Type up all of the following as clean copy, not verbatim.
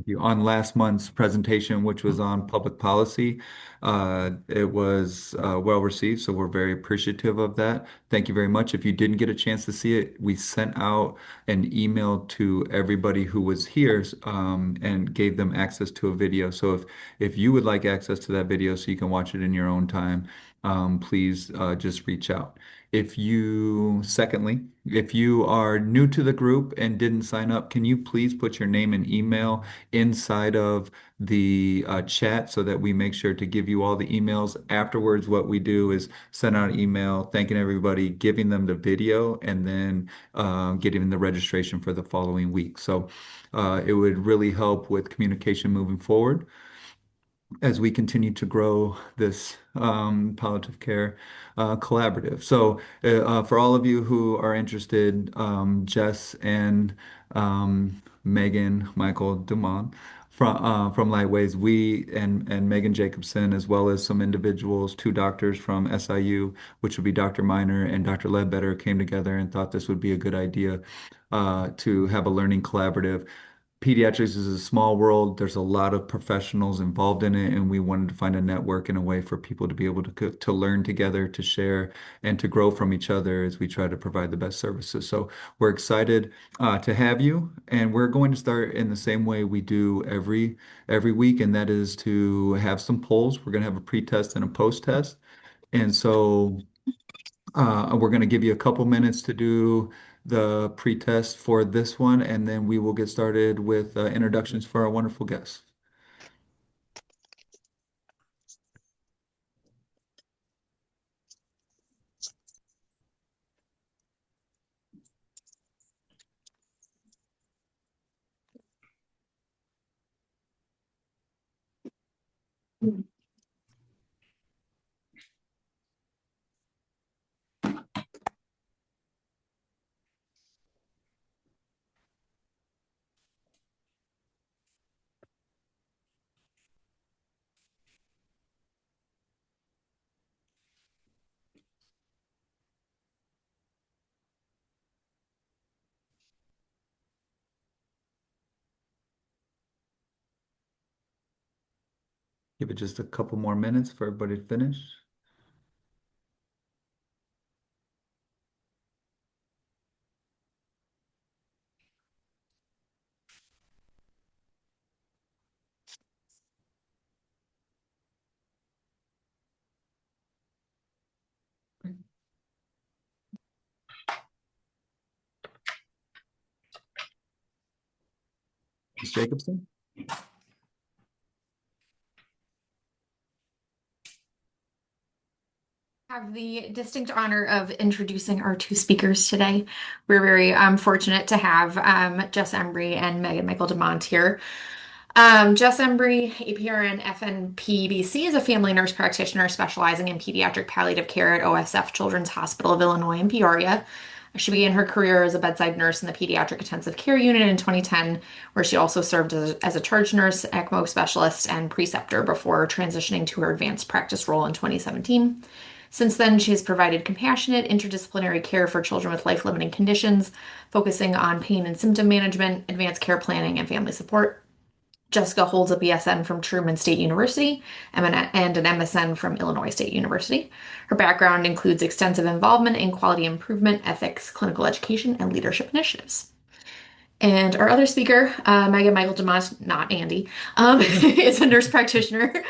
Thank you. On last month's presentation, which was on public policy, it was well received, so we're very appreciative of that. Thank you very much. If you didn't get a chance to see it, we sent out an email to everybody who was here and gave them access to a video. So if you would like access to that video so you can watch it in your own time, please just reach out. Secondly, if you are new to the group and didn't sign up, can you please put your name and email inside of the chat so that we make sure to give you all the emails afterwards? What we do is send out an email thanking everybody, giving them the video, and then getting them the registration for the following week. So it would really help with communication moving forward as we continue to grow this palliative care collaborative. So, for all of you who are interested, Jess and Meggan, Mikal-DeMont from Lightways, we and Megan Jacobson, as well as some individuals, two doctors from SIU, which would be Dr. Miner and Dr. Ledbetter, came together and thought this would be a good idea to have a learning collaborative. Pediatrics is a small world. There's a lot of professionals involved in it, and we wanted to find a network and a way for people to be able to learn together, to share, and to grow from each other as we try to provide the best services. So we're excited to have you, and we're going to start in the same way we do every week, and that is to have some polls. We're going to have a pre-test and a post-test, and so we're going to give you a couple minutes to do the pre-test for this one, and then we will get started with introductions for our wonderful guests. Give it just a couple more minutes for everybody to finish. Ms. Jacobson? Have the distinct honor of introducing our two speakers today. We're very fortunate to have Jess Embry and Mikal-DeMont here. Jess Embry, APRN-FPA is a family nurse practitioner specializing in pediatric palliative care at OSF Children's Hospital of Illinois in Peoria. She began her career as a bedside nurse in the pediatric intensive care unit in 2010, where she also served as a charge nurse, ECMO specialist, and preceptor before transitioning to her advanced practice role in 2017. Since then, she has provided compassionate, interdisciplinary care for children with life-limiting conditions, focusing on pain and symptom management, advanced care planning, and family support. Jessica holds a BSN from Truman State University and an MSN from Illinois State University. Her background includes extensive involvement in quality improvement, ethics, clinical education, and leadership initiatives. And our other speaker, Meggan Mikal-DeMont, not Andy, is a nurse practitioner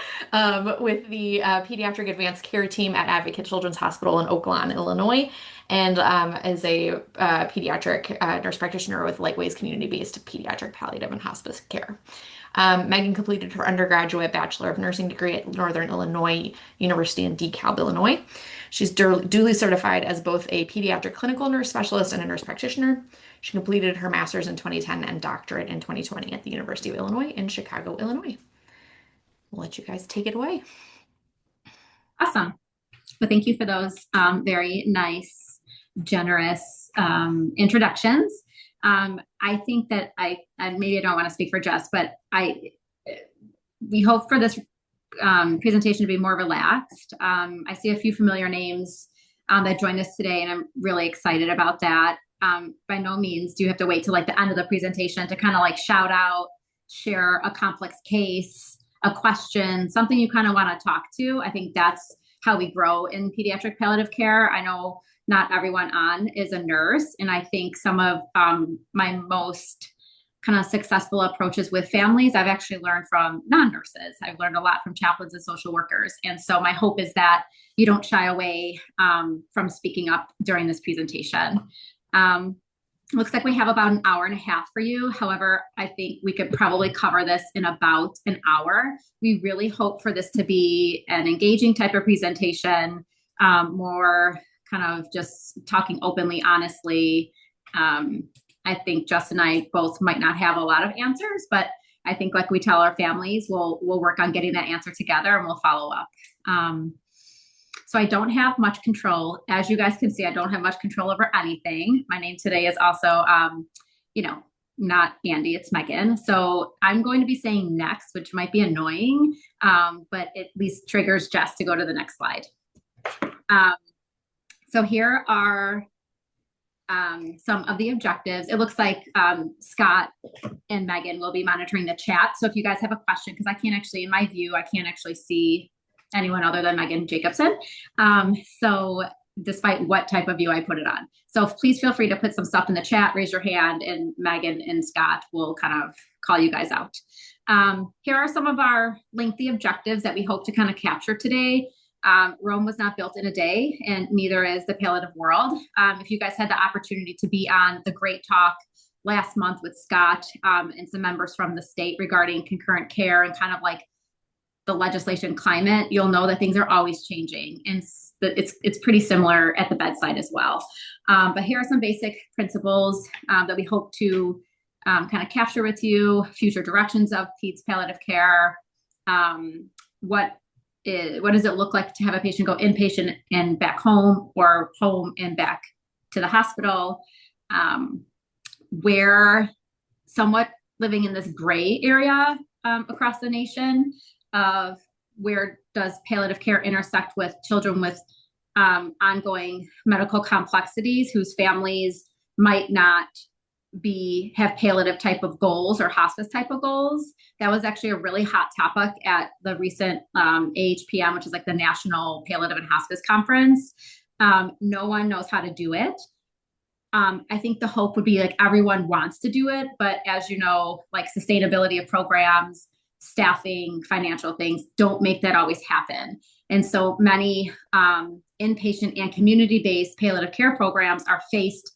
with the Pediatric Advanced Care Team at Advocate Children's Hospital in Oak Lawn, Illinois, and is a pediatric nurse practitioner with Lightways community-based pediatric palliative and hospice care. Meggan completed her undergraduate Bachelor of Nursing degree at Northern Illinois University in DeKalb, Illinois. She's duly certified as both a pediatric clinical nurse specialist and a nurse practitioner. She completed her master's in 2010 and doctorate in 2020 at the University of Illinois in Chicago, Illinois. We'll let you guys take it away. Awesome. Well, thank you for those very nice, generous introductions. I think that maybe I don't want to speak for Jess, but we hope for this presentation to be more relaxed. I see a few familiar names that joined us today, and I'm really excited about that. By no means do you have to wait till like the end of the presentation to kind of like shout out share a complex case, a question, something you kind of want to talk to. I think that's how we grow in pediatric palliative care. I know not everyone on is a nurse, and I think some of my most kind of successful approaches with families, I've actually learned from non-nurses. I've learned a lot from chaplains and social workers. And so my hope is that you don't shy away from speaking up during this presentation. Looks like we have about an hour and a half for you. However, I think we could probably cover this in about an hour. We really hope for this to be an engaging type of presentation, more kind of just talking openly, honestly. I think Justin and I both might not have a lot of answers, but I think like we tell our families, we'll work on getting that answer together and we'll follow up. So I don't have much control. As you guys can see, I don't have much control over anything. My name today is also, not Andy, it's Meggan. So I'm going to be saying next, which might be annoying, but at least triggers Jess to go to the next slide. So here are some of the objectives. It looks like Scott and Meggan will be monitoring the chat. So if you guys have a question, because I can't actually, in my view, I can't actually see anyone other than Meggan Jacobson. So despite what type of view I put it on. So please feel free to put some stuff in the chat, raise your hand, and Meggan and Scott will kind of call you guys out. Here are some of our lengthy objectives that we hope to kind of capture today. Rome was not built in a day, and neither is the palliative world. If you guys had the opportunity to be on the great talk last month with Scott and some members from the state regarding concurrent care and kind of like the legislation climate, you'll know that things are always changing, and it's pretty similar at the bedside as well. But here are some basic principles that we hope to kind of capture with you: future directions of peds palliative care. What does it look like to have a patient go inpatient and back home, or home and back to the hospital? We're somewhat living in this gray area across the nation of where does palliative care intersect with children with ongoing medical complexities whose families might not have palliative type of goals or hospice type of goals. That was actually a really hot topic at the recent AHPM, which is like the National Palliative and Hospice Conference. No one knows how to do it. I think the hope would be like everyone wants to do it, but as you know, like sustainability of programs, staffing, financial things don't make that always happen. And so many inpatient and community-based palliative care programs are faced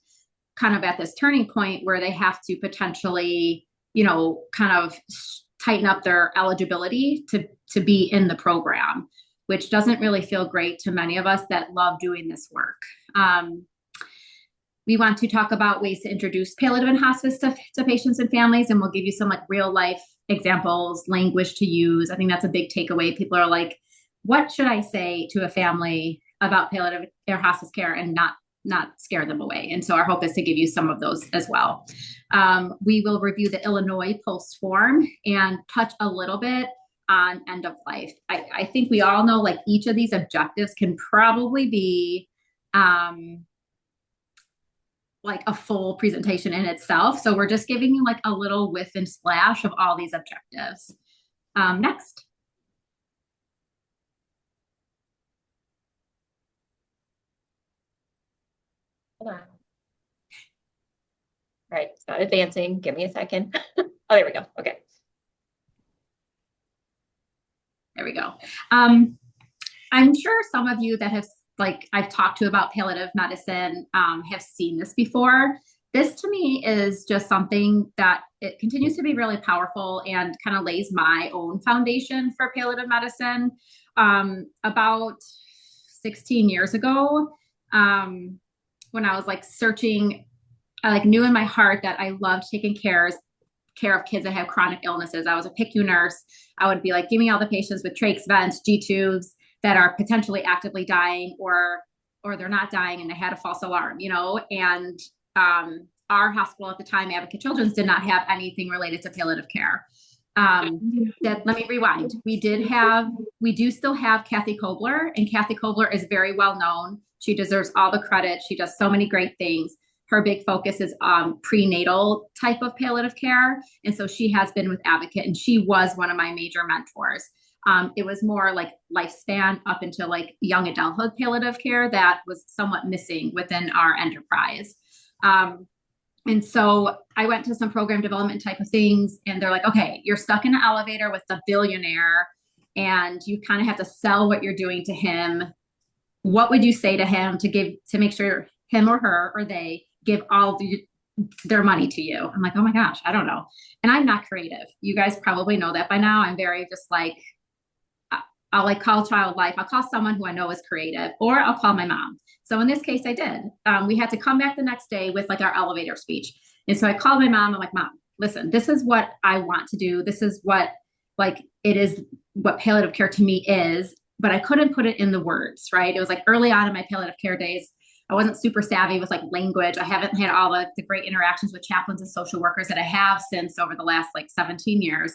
kind of at this turning point where they have to potentially, kind of tighten up their eligibility to be in the program, which doesn't really feel great to many of us that love doing this work. We want to talk about ways to introduce palliative and hospice to patients and families, and we'll give you some like real life examples, language to use. I think that's a big takeaway. People are like, what should I say to a family about palliative or hospice care and not scare them away? And so our hope is to give you some of those as well. We will review the Illinois post form and touch a little bit on end of life. I think we all know like each of these objectives can probably be like a full presentation in itself. So we're just giving you like a little whiff and splash of all these objectives. Next. Hold on. All right, it's not advancing. Give me a second. Oh, there we go. Okay. There we go. I'm sure some of you that have I've talked to about palliative medicine have seen this before. This to me is just something that it continues to be really powerful and kind of lays my own foundation for palliative medicine. About 16 years ago, when I was like searching, I like knew in my heart that I loved taking care of kids that have chronic illnesses. I was a PICU nurse. I would be like, give me all the patients with trachs, vents, G tubes that are potentially actively dying or they're not dying and they had a false alarm, and our hospital at the time, Advocate Children's, did not have anything related to palliative care. Let me rewind. We do still have Kathy Kobler, and Kathy Kobler is very well known. She deserves all the credit. She does so many great things. her big focus is prenatal type of palliative care. And so she has been with Advocate, and she was one of my major mentors. It was more like lifespan up into like young adulthood palliative care that was somewhat missing within our enterprise. And so I went to some program development type of things, and they're like, okay, you're stuck in an elevator with the billionaire and you kind of have to sell what you're doing to him. What would you say to him to make sure him or her or they give all their money to you? I'm like, oh my gosh, I don't know. And I'm not creative. You guys probably know that by now. I'm very just like, I'll like call child life. I'll call someone who I know is creative, or I'll call my mom. So in this case, I did. We had to come back the next day with like our elevator speech. And so I called my mom. I'm like, Mom, listen, this is what I want to do. This is what like it is what palliative care to me is, but I couldn't put it in the words, right? It was like early on in my palliative care days. I wasn't super savvy with like language. I haven't had all the great interactions with chaplains and social workers that I have since over the last like 17 years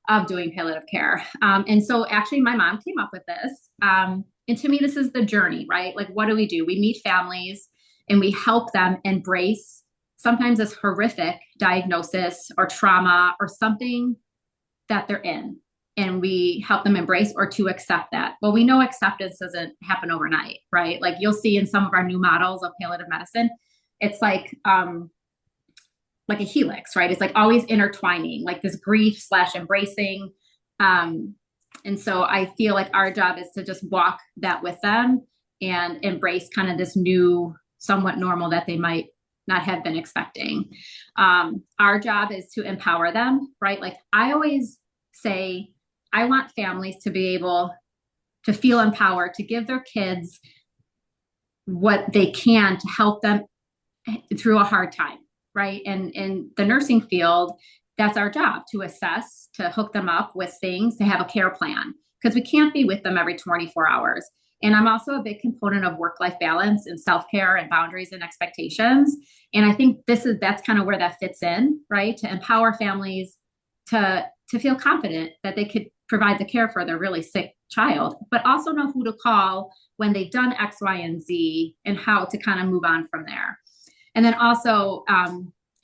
of doing palliative care. And so actually my mom came up with this. And to me, this is the journey, right? Like, what do? We meet families and we help them embrace sometimes this horrific diagnosis or trauma or something that they're in. And we help them embrace or to accept that. Well, we know acceptance doesn't happen overnight, right? Like you'll see in some of our new models of palliative medicine, it's like a helix, right? It's like always intertwining, like this grief / embracing. And so I feel like our job is to just walk that with them and embrace kind of this new, somewhat normal that they might not have been expecting. Our job is to empower them, right? Like I always say, I want families to be able to feel empowered, to give their kids what they can to help them through a hard time, right? And in the nursing field, that's our job, to assess, to hook them up with things, to have a care plan, because we can't be with them every 24 hours. And I'm also a big component of work-life balance and self-care and boundaries and expectations. And I think that's kind of where that fits in, right? To empower families to feel confident that they could provide the care for their really sick child, but also know who to call when they've done X, Y, and Z and how to kind of move on from there. And then also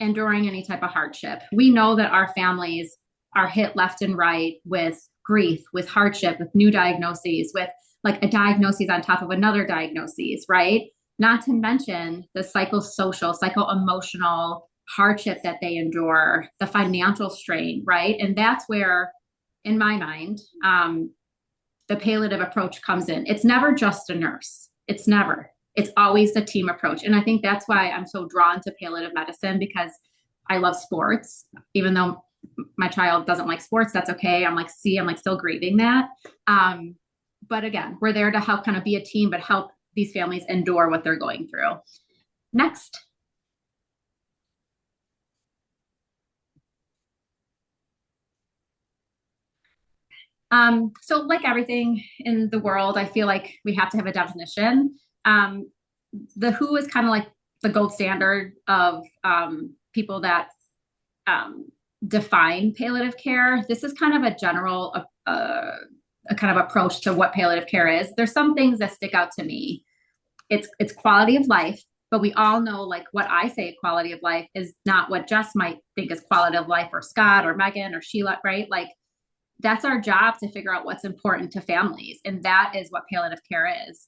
enduring any type of hardship. We know that our families are hit left and right with grief, with hardship, with new diagnoses, with like a diagnosis on top of another diagnosis, right? Not to mention the psychosocial, psycho-emotional hardship that they endure, the financial strain, right? And that's where, in my mind, the palliative approach comes in. It's never just a nurse. It's always the team approach. And I think that's why I'm so drawn to palliative medicine, because I love sports. Even though my child doesn't like sports, that's okay. I'm still grieving that. But again, we're there to help kind of be a team, but help these families endure what they're going through. Next. So like everything in the world, I feel like we have to have a definition. The WHO is kind of like the gold standard of people that define palliative care. This is kind of a general a kind of approach to what palliative care is. There's some things that stick out to me. It's quality of life, but we all know like what I say quality of life is not what Jess might think is quality of life, or Scott or Meggan or Sheila, right? Like that's our job, to figure out what's important to families. And that is what palliative care is.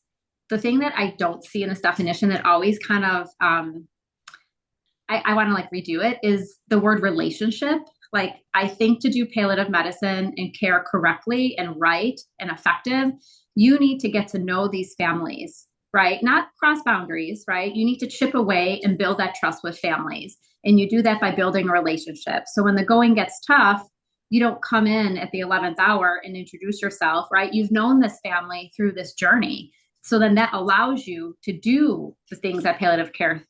The thing that I don't see in this definition that always kind of, I want to like redo it, is the word relationship. Like I think to do palliative medicine and care correctly and right and effective, you need to get to know these families, right? Not cross boundaries, right? You need to chip away and build that trust with families. And you do that by building a relationship. So when the going gets tough, you don't come in at the 11th hour and introduce yourself, right? You've known this family through this journey. So then that allows you to do the things that palliative care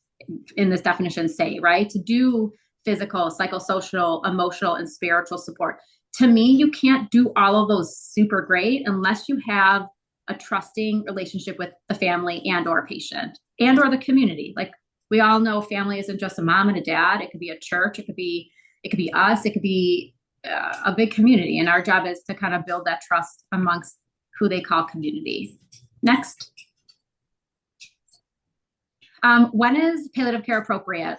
in this definition say, right? To do physical, psychosocial, emotional, and spiritual support. To me, you can't do all of those super great unless you have a trusting relationship with the family and or patient and or the community. Like we all know family isn't just a mom and a dad. It could be a church. It could be us. It could be a big community. And our job is to kind of build that trust amongst who they call community. Next. When is palliative care appropriate?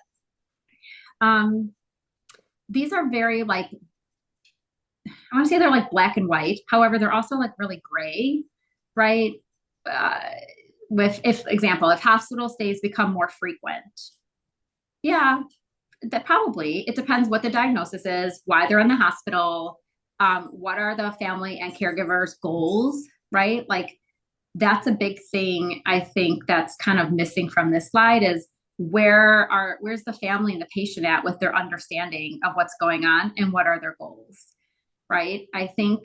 These are very like, I want to say they're like black and white. However, they're also like really gray, right? Uh, if example, if hospital stays become more frequent, yeah, that probably, it depends what the diagnosis is, why they're in the hospital, what are the family and caregivers' goals, right? Like that's a big thing I think that's kind of missing from this slide is where's the family and the patient at with their understanding of what's going on and what are their goals, right? I think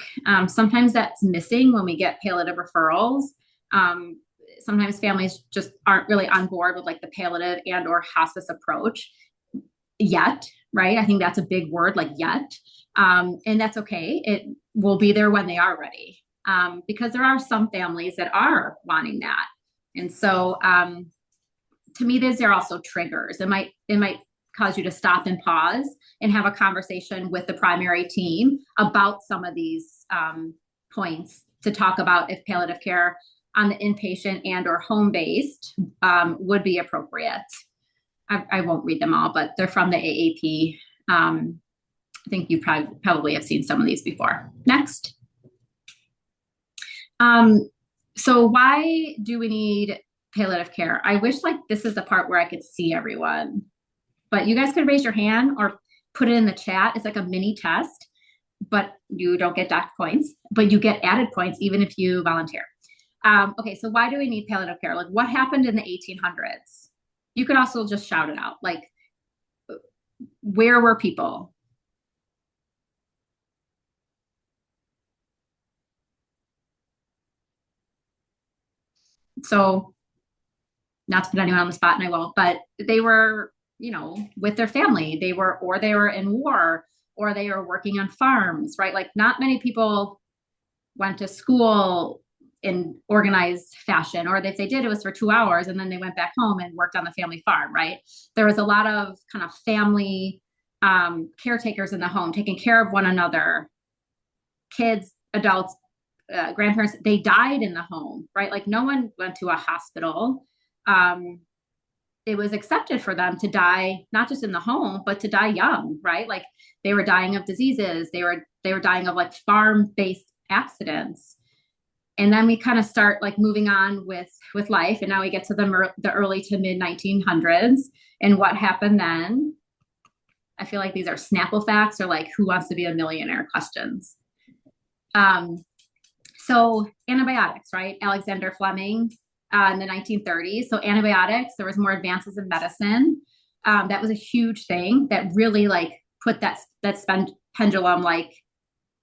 sometimes that's missing when we get palliative referrals. Sometimes families just aren't really on board with like the palliative and or hospice approach yet, right? I think that's a big word, like yet. And that's okay. It will be there when they are ready. Because there are some families that are wanting that. And so to me, these are also triggers. It might cause you to stop and pause and have a conversation with the primary team about some of these points to talk about if palliative care on the inpatient and or home-based would be appropriate. I won't read them all, but they're from the AAP. I think you probably have seen some of these before. Next. So why do we need palliative care? I wish like this is the part where I could see everyone, but you guys could raise your hand or put it in the chat. It's like a mini test, but you don't get docked points, but you get added points even if you volunteer. Okay, so why do we need palliative care? Like what happened in the 1800s? You could also just shout it out. Like where were people? So not to put anyone on the spot, and I won't, but they were, you know, with their family, they were in war, or they were working on farms, right? Like not many people went to school in organized fashion, or if they did, it was for 2 hours and then they went back home and worked on the family farm, right? There was a lot of kind of family caretakers in the home, taking care of one another, kids, adults, grandparents, they died in the home, right? Like no one went to a hospital. It was accepted for them to die, not just in the home, but to die young, right? Like they were dying of diseases. They were dying of like farm-based accidents. And then we kind of start like moving on with life. And now we get to the early to mid 1900s. And what happened then? I feel like these are Snapple facts or like who wants to be a millionaire questions. So antibiotics, right? Alexander Fleming in the 1930s. So antibiotics, there was more advances in medicine. That was a huge thing that really like put that pendulum like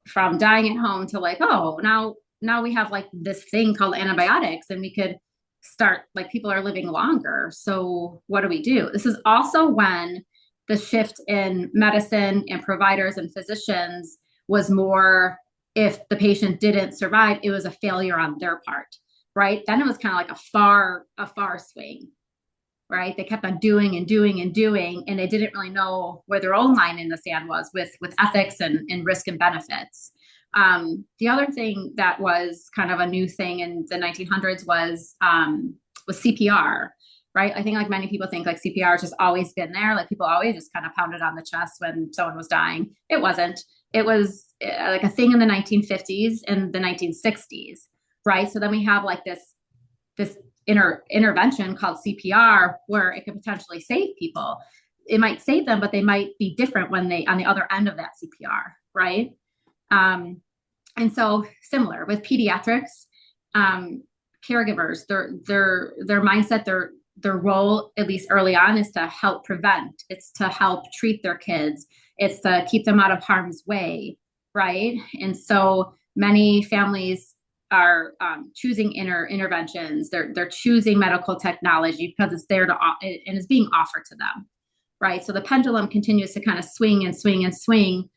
from dying at home to like, oh, now we have like this thing called antibiotics and we could start like people are living longer. So what do we do? This is also when the shift in medicine and providers and physicians was more if the patient didn't survive, it was a failure on their part, right? Then it was kind of like a far swing, right? They kept on doing and doing and doing, and they didn't really know where their own line in the sand was with ethics and risk and benefits. The other thing that was kind of a new thing in the 1900s was CPR, right? I think like many people think like CPR has just always been there. Like people always just kind of pounded on the chest when someone was dying. It wasn't. It was like a thing in the 1950s and the 1960s, right? So then we have like this intervention called CPR where it could potentially save people. It might save them, but they might be different when they on the other end of that CPR, right? And so similar with pediatrics, caregivers, their mindset, their role, at least early on, is to help prevent. It's to help treat their kids. It's to keep them out of harm's way, right? And so many families are choosing interventions. They're choosing medical technology because it's there and is being offered to them, right? So the pendulum continues to kind of swing and swing and swing.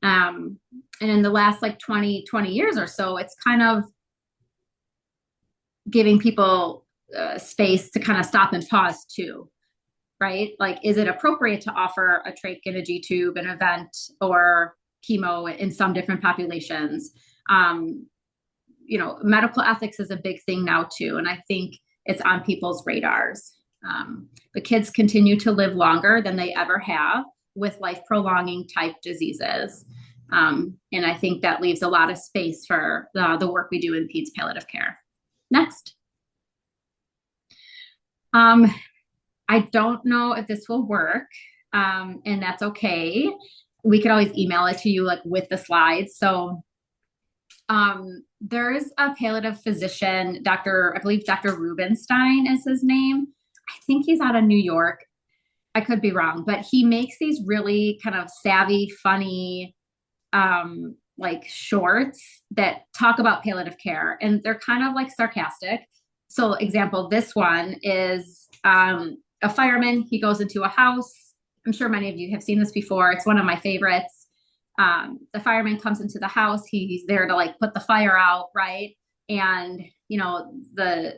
And in the last like 20 years or so, it's kind of giving people space to kind of stop and pause too, right? Like, is it appropriate to offer a trach and a G tube, an event, or chemo in some different populations? Medical ethics is a big thing now too. And I think it's on people's radars. But kids continue to live longer than they ever have with life-prolonging type diseases. And I think that leaves a lot of space for the work we do in peds palliative care. Next. I don't know if this will work, and that's okay. We could always email it to you like with the slides. So there's a palliative physician, I believe Dr. Rubenstein is his name. I think he's out of New York. I could be wrong, but he makes these really kind of savvy, funny, like shorts that talk about palliative care, and they're kind of like sarcastic. So example, this one is a fireman. He goes into a house. I'm sure many of you have seen this before. It's one of my favorites. The fireman comes into the house. He's there to like put the fire out, right? And you know, the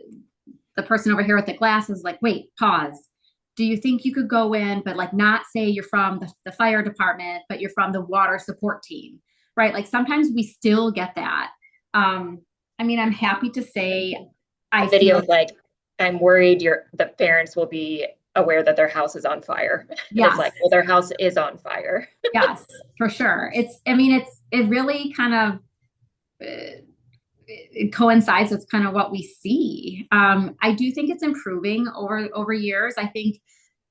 person over here with the glass is like, wait, pause. Do you think you could go in, but like not say you're from the fire department, but you're from the water support team, right? Like sometimes we still get that. I mean, I'm happy to say video of like, I'm worried the parents will be aware that their house is on fire. Yes. It's like, well, their house is on fire. Yes, for sure. It really kind of it coincides with kind of what we see. I do think it's improving over years. I think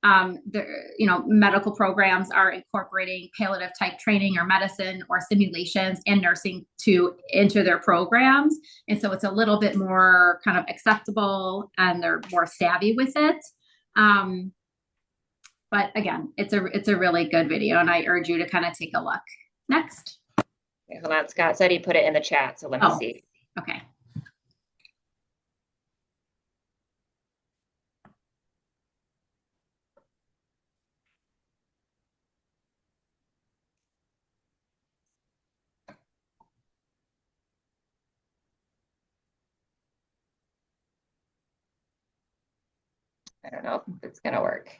medical programs are incorporating palliative type training or medicine or simulations and nursing into their programs. And so it's a little bit more kind of acceptable and they're more savvy with it. But again, it's a really good video and I urge you to kind of take a look. Next. Okay, hold on. Scott said he put it in the chat. So let me see. Okay. I don't know if it's going to work.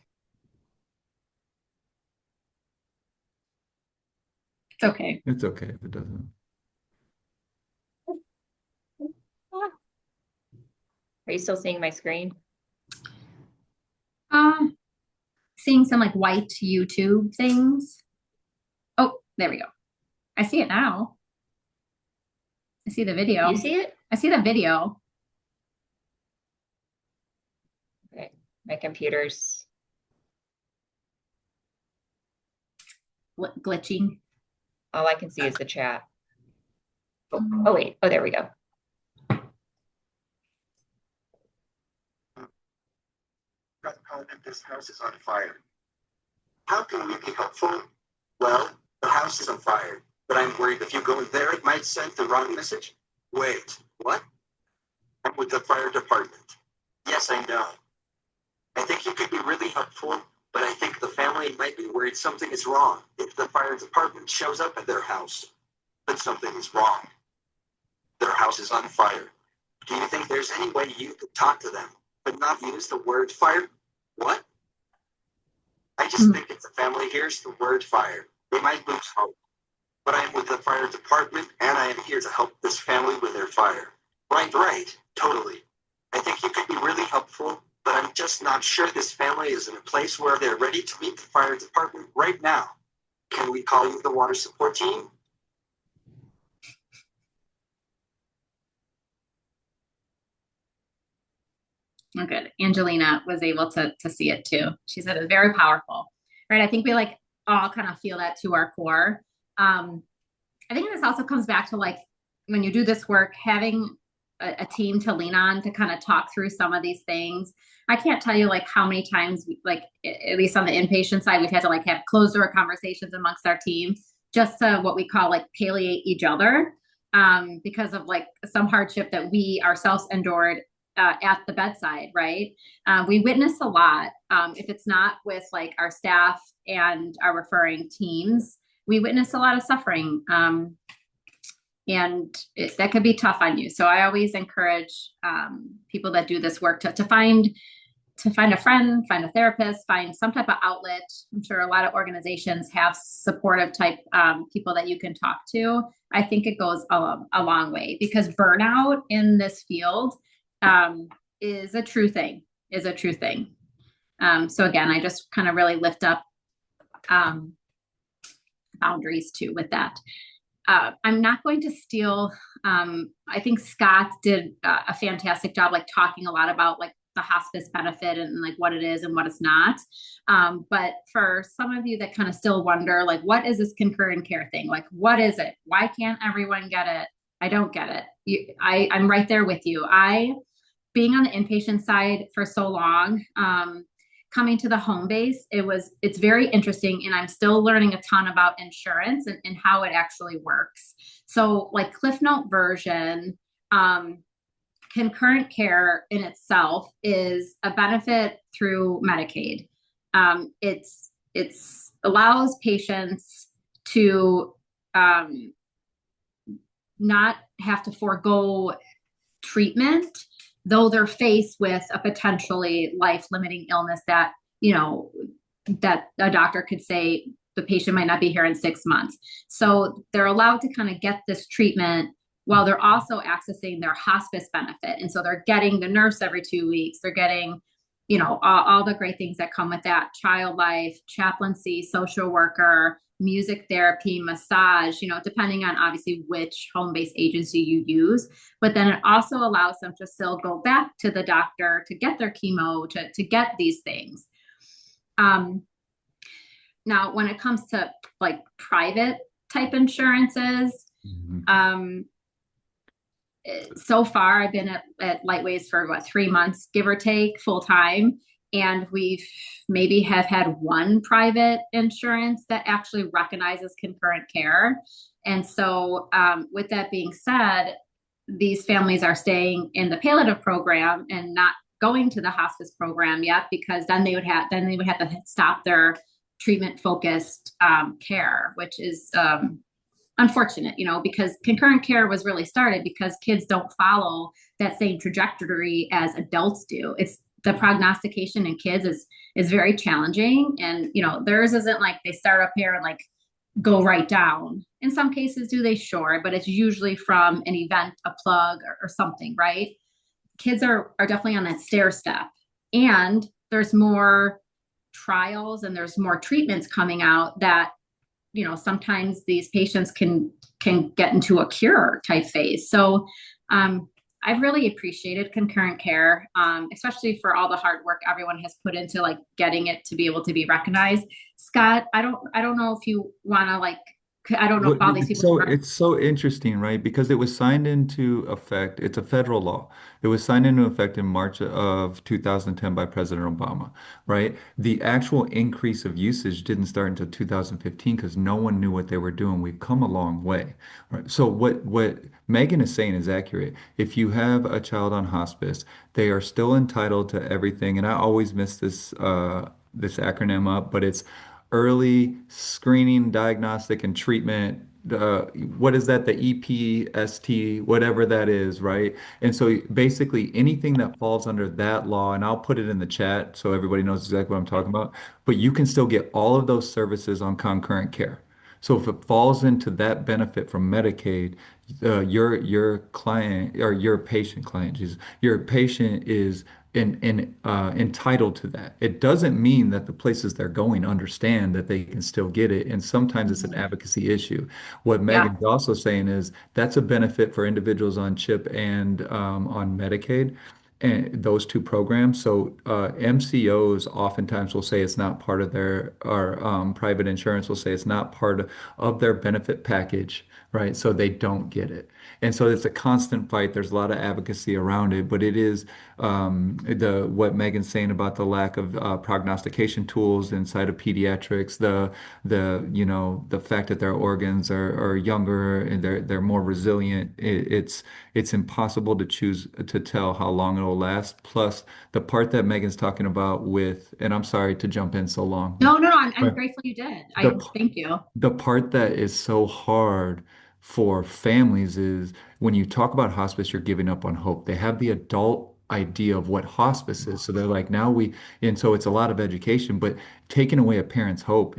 It's okay. It's okay if it doesn't. Are you still seeing my screen? Seeing some like white YouTube things. Oh, there we go. I see it now. I see the video. You see it? I see the video. Okay, my computer's glitching. all I can see is the chat. Oh wait. Oh, there we go. This house is on fire. How can we be helpful? Well, the house is on fire, but I'm worried if you go in there, it might send the wrong message. Wait, what? I'm with the fire department. Yes, I know. I think you could be really helpful, but I think the family might be worried something is wrong if the fire department shows up at their house. But something is wrong. Their house is on fire. Do you think there's any way you could talk to them, but not use the word fire? What? I just think if the family hears the word fire, they might lose hope. But I am with the fire department, and I am here to help this family with their fire. Right, totally. I think you could be really helpful, but I'm just not sure this family is in a place where they're ready to meet the fire department right now. Can we call you the water support team? Oh, good. Angelina was able to see it too. She said it's very powerful, right? I think we like all kind of feel that to our core. I think this also comes back to like when you do this work, having a team to lean on to kind of talk through some of these things. I can't tell you like how many times, like at least on the inpatient side, we've had to like have closed door conversations amongst our team just to what we call like palliate each other because of like some hardship that we ourselves endured at the bedside, right? We witness a lot. If it's not with like our staff and our referring teams, we witness a lot of suffering. And that could be tough on you. So I always encourage people that do this work to find a friend, find a therapist, find some type of outlet. I'm sure a lot of organizations have supportive type people that you can talk to. I think it goes a long way because burnout in this field is a true thing, So again, I just kind of really lift up boundaries too with that. I'm not going to steal. I think Scott did a fantastic job, like talking a lot about like the hospice benefit and like what it is and what it's not. But for some of you that kind of still wonder, like, what is this concurrent care thing? Like, what is it? Why can't everyone get it? I don't get it. I'm right there with you. Being on the inpatient side for so long, coming to the home base, it's very interesting, and I'm still learning a ton about insurance and how it actually works. So like Cliff Note version, concurrent care in itself is a benefit through Medicaid. It's allows patients to not have to forego treatment, though they're faced with a potentially life-limiting illness that, that a doctor could say the patient might not be here in 6 months. So they're allowed to kind of get this treatment while they're also accessing their hospice benefit. And so they're getting the nurse every 2 weeks. They're getting, all the great things that come with that: child life, chaplaincy, social worker, music therapy, massage, depending on obviously which home-based agency you use. But then it also allows them to still go back to the doctor to get their chemo, to get these things. Now, when it comes to like private type insurances, so far I've been at Lightways for 3 months, give or take, full time. And we've maybe have had one private insurance that actually recognizes concurrent care. And so with that being said, these families are staying in the palliative program and not going to the hospice program yet, because then they would have to stop their treatment focused care, which is unfortunate, because concurrent care was really started because kids don't follow that same trajectory as adults do. It's the prognostication in kids is very challenging, and theirs isn't like they start up here and like go right down. In some cases, do they? Sure, but it's usually from an event, a plug, or something, right? Kids are definitely on that stair step, and there's more trials and there's more treatments coming out that sometimes these patients can get into a cure type phase. So I've really appreciated concurrent care, especially for all the hard work everyone has put into like getting it to be able to be recognized. Scott, I don't know if you want to I don't know if all these people. It's so interesting, right? Because it was signed into effect. It's a federal law. It was signed into effect in March of 2010 by President Obama, right? The actual increase of usage didn't start until 2015 because no one knew what they were doing. We've come a long way, right? So what Megan is saying is accurate. If you have a child on hospice, they are still entitled to everything. And I always miss this acronym up, but it's early screening, diagnostic, and treatment. What is that? The EPST, whatever that is, right? And so basically anything that falls under that law, and I'll put it in the chat so everybody knows exactly what I'm talking about, but you can still get all of those services on concurrent care. So if it falls into that benefit from Medicaid, your client or your patient client, Jesus, your patient is entitled to that. It doesn't mean that the places they're going understand that they can still get it. And sometimes it's an advocacy issue. What Megan's also saying is that's a benefit for individuals on CHIP and on Medicaid, and those two programs. So MCOs oftentimes will say it's not part of their, or private insurance will say it's not part of their benefit package, right? So they don't get it. And so it's a constant fight. There's a lot of advocacy around it, but it is what Megan's saying about the lack of prognostication tools inside of pediatrics, the fact that their organs are younger and they're more resilient. It's impossible to choose to tell how long it'll last. Plus the part that Megan's talking about with, and I'm sorry to jump in so long. No, I'm grateful you did. Thank you. The part that is so hard for families is when you talk about hospice, you're giving up on hope. They have the adult idea of what hospice is. So they're like, and so it's a lot of education, but taking away a parent's hope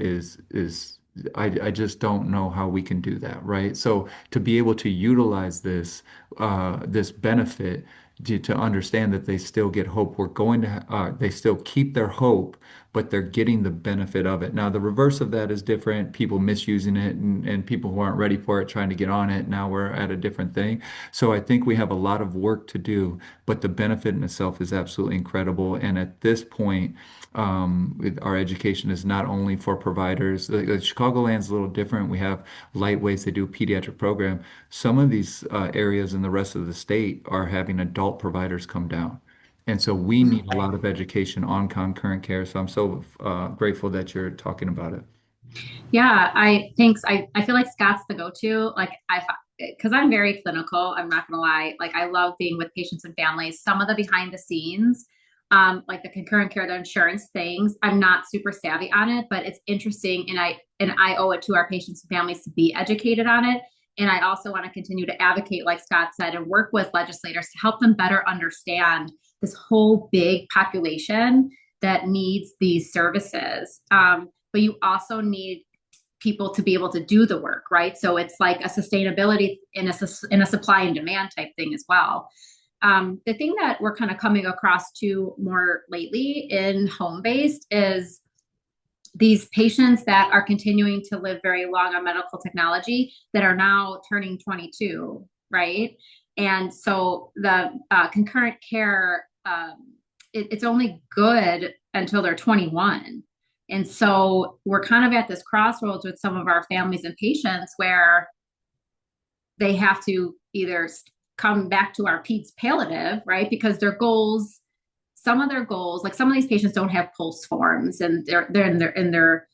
I just don't know how we can do that, right? So to be able to utilize this benefit, to understand that they still get hope. We're going to, they still keep their hope, but they're getting the benefit of it. Now, the reverse of that is different. People misusing it and people who aren't ready for it trying to get on it. Now we're at a different thing. So I think we have a lot of work to do, but the benefit in itself is absolutely incredible. And at this point, our education is not only for providers. The Chicagoland's a little different. We have Lightways, they do a pediatric program. Some of these areas in the rest of the state are having adult providers come down. And so we need a lot of education on concurrent care. So I'm so grateful that you're talking about it. Yeah, thanks. I feel like Scott's the go-to. Like because I'm very clinical, I'm not gonna lie. Like I love being with patients and families. Some of the behind the scenes, like the concurrent care, the insurance things, I'm not super savvy on it, but it's interesting, and I owe it to our patients and families to be educated on it. And I also want to continue to advocate, like Scott said, and work with legislators to help them better understand this whole big population that needs these services. But you also need people to be able to do the work, right? So it's like a sustainability in a supply and demand type thing as well. The thing that we're kind of coming across to more lately in home-based is these patients that are continuing to live very long on medical technology that are now turning 22, right? And so the concurrent care, it's only good until they're 21. And so we're kind of at this crossroads with some of our families and patients where they have to either come back to our Peds palliative, right? Because their goals, some of their goals, like some of these patients don't have pulse forms, and they're in their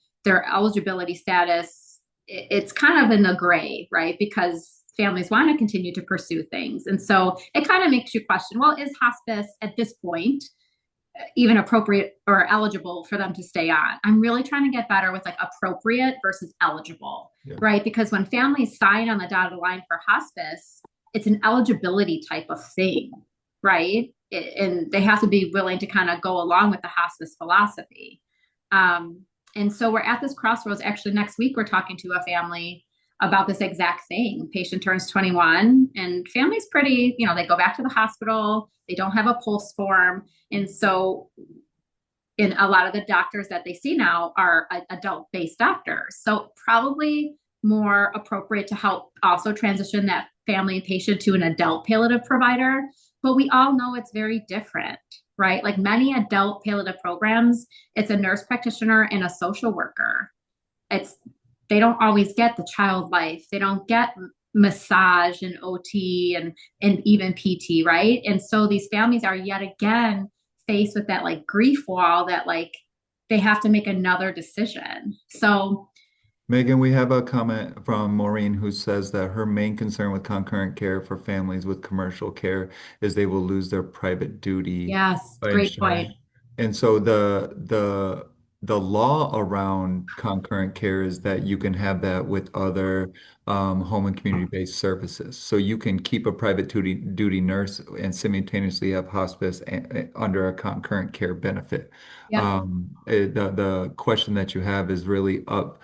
eligibility status. It's kind of in the gray, right? Because families want to continue to pursue things. And so it kind of makes you question, well, is hospice at this point even appropriate or eligible for them to stay on? I'm really trying to get better with like appropriate versus eligible, right? Because when families sign on the dotted line for hospice, it's an eligibility type of thing, right? And they have to be willing to kind of go along with the hospice philosophy. And so we're at this crossroads. Actually, next week, we're talking to a family about this exact thing. Patient turns 21 and family's pretty, they go back to the hospital. They don't have a pulse form. And so in a lot of the doctors that they see now are adult-based doctors. So probably more appropriate to help also transition that family and patient to an adult palliative provider. But we all know it's very different, right? Like many adult palliative programs, it's a nurse practitioner and a social worker. They don't always get the child life. They don't get massage and OT and even PT, right? And so these families are yet again faced with that like grief wall that like they have to make another decision. So Meggan, we have a comment from Maureen who says that her main concern with concurrent care for families with commercial care is they will lose their private duty yes, great insurance. point. And so the law around concurrent care is that you can have that with other home and community-based services. So you can keep a private duty nurse and simultaneously have hospice under a concurrent care benefit. Yep. The question that you have is really up.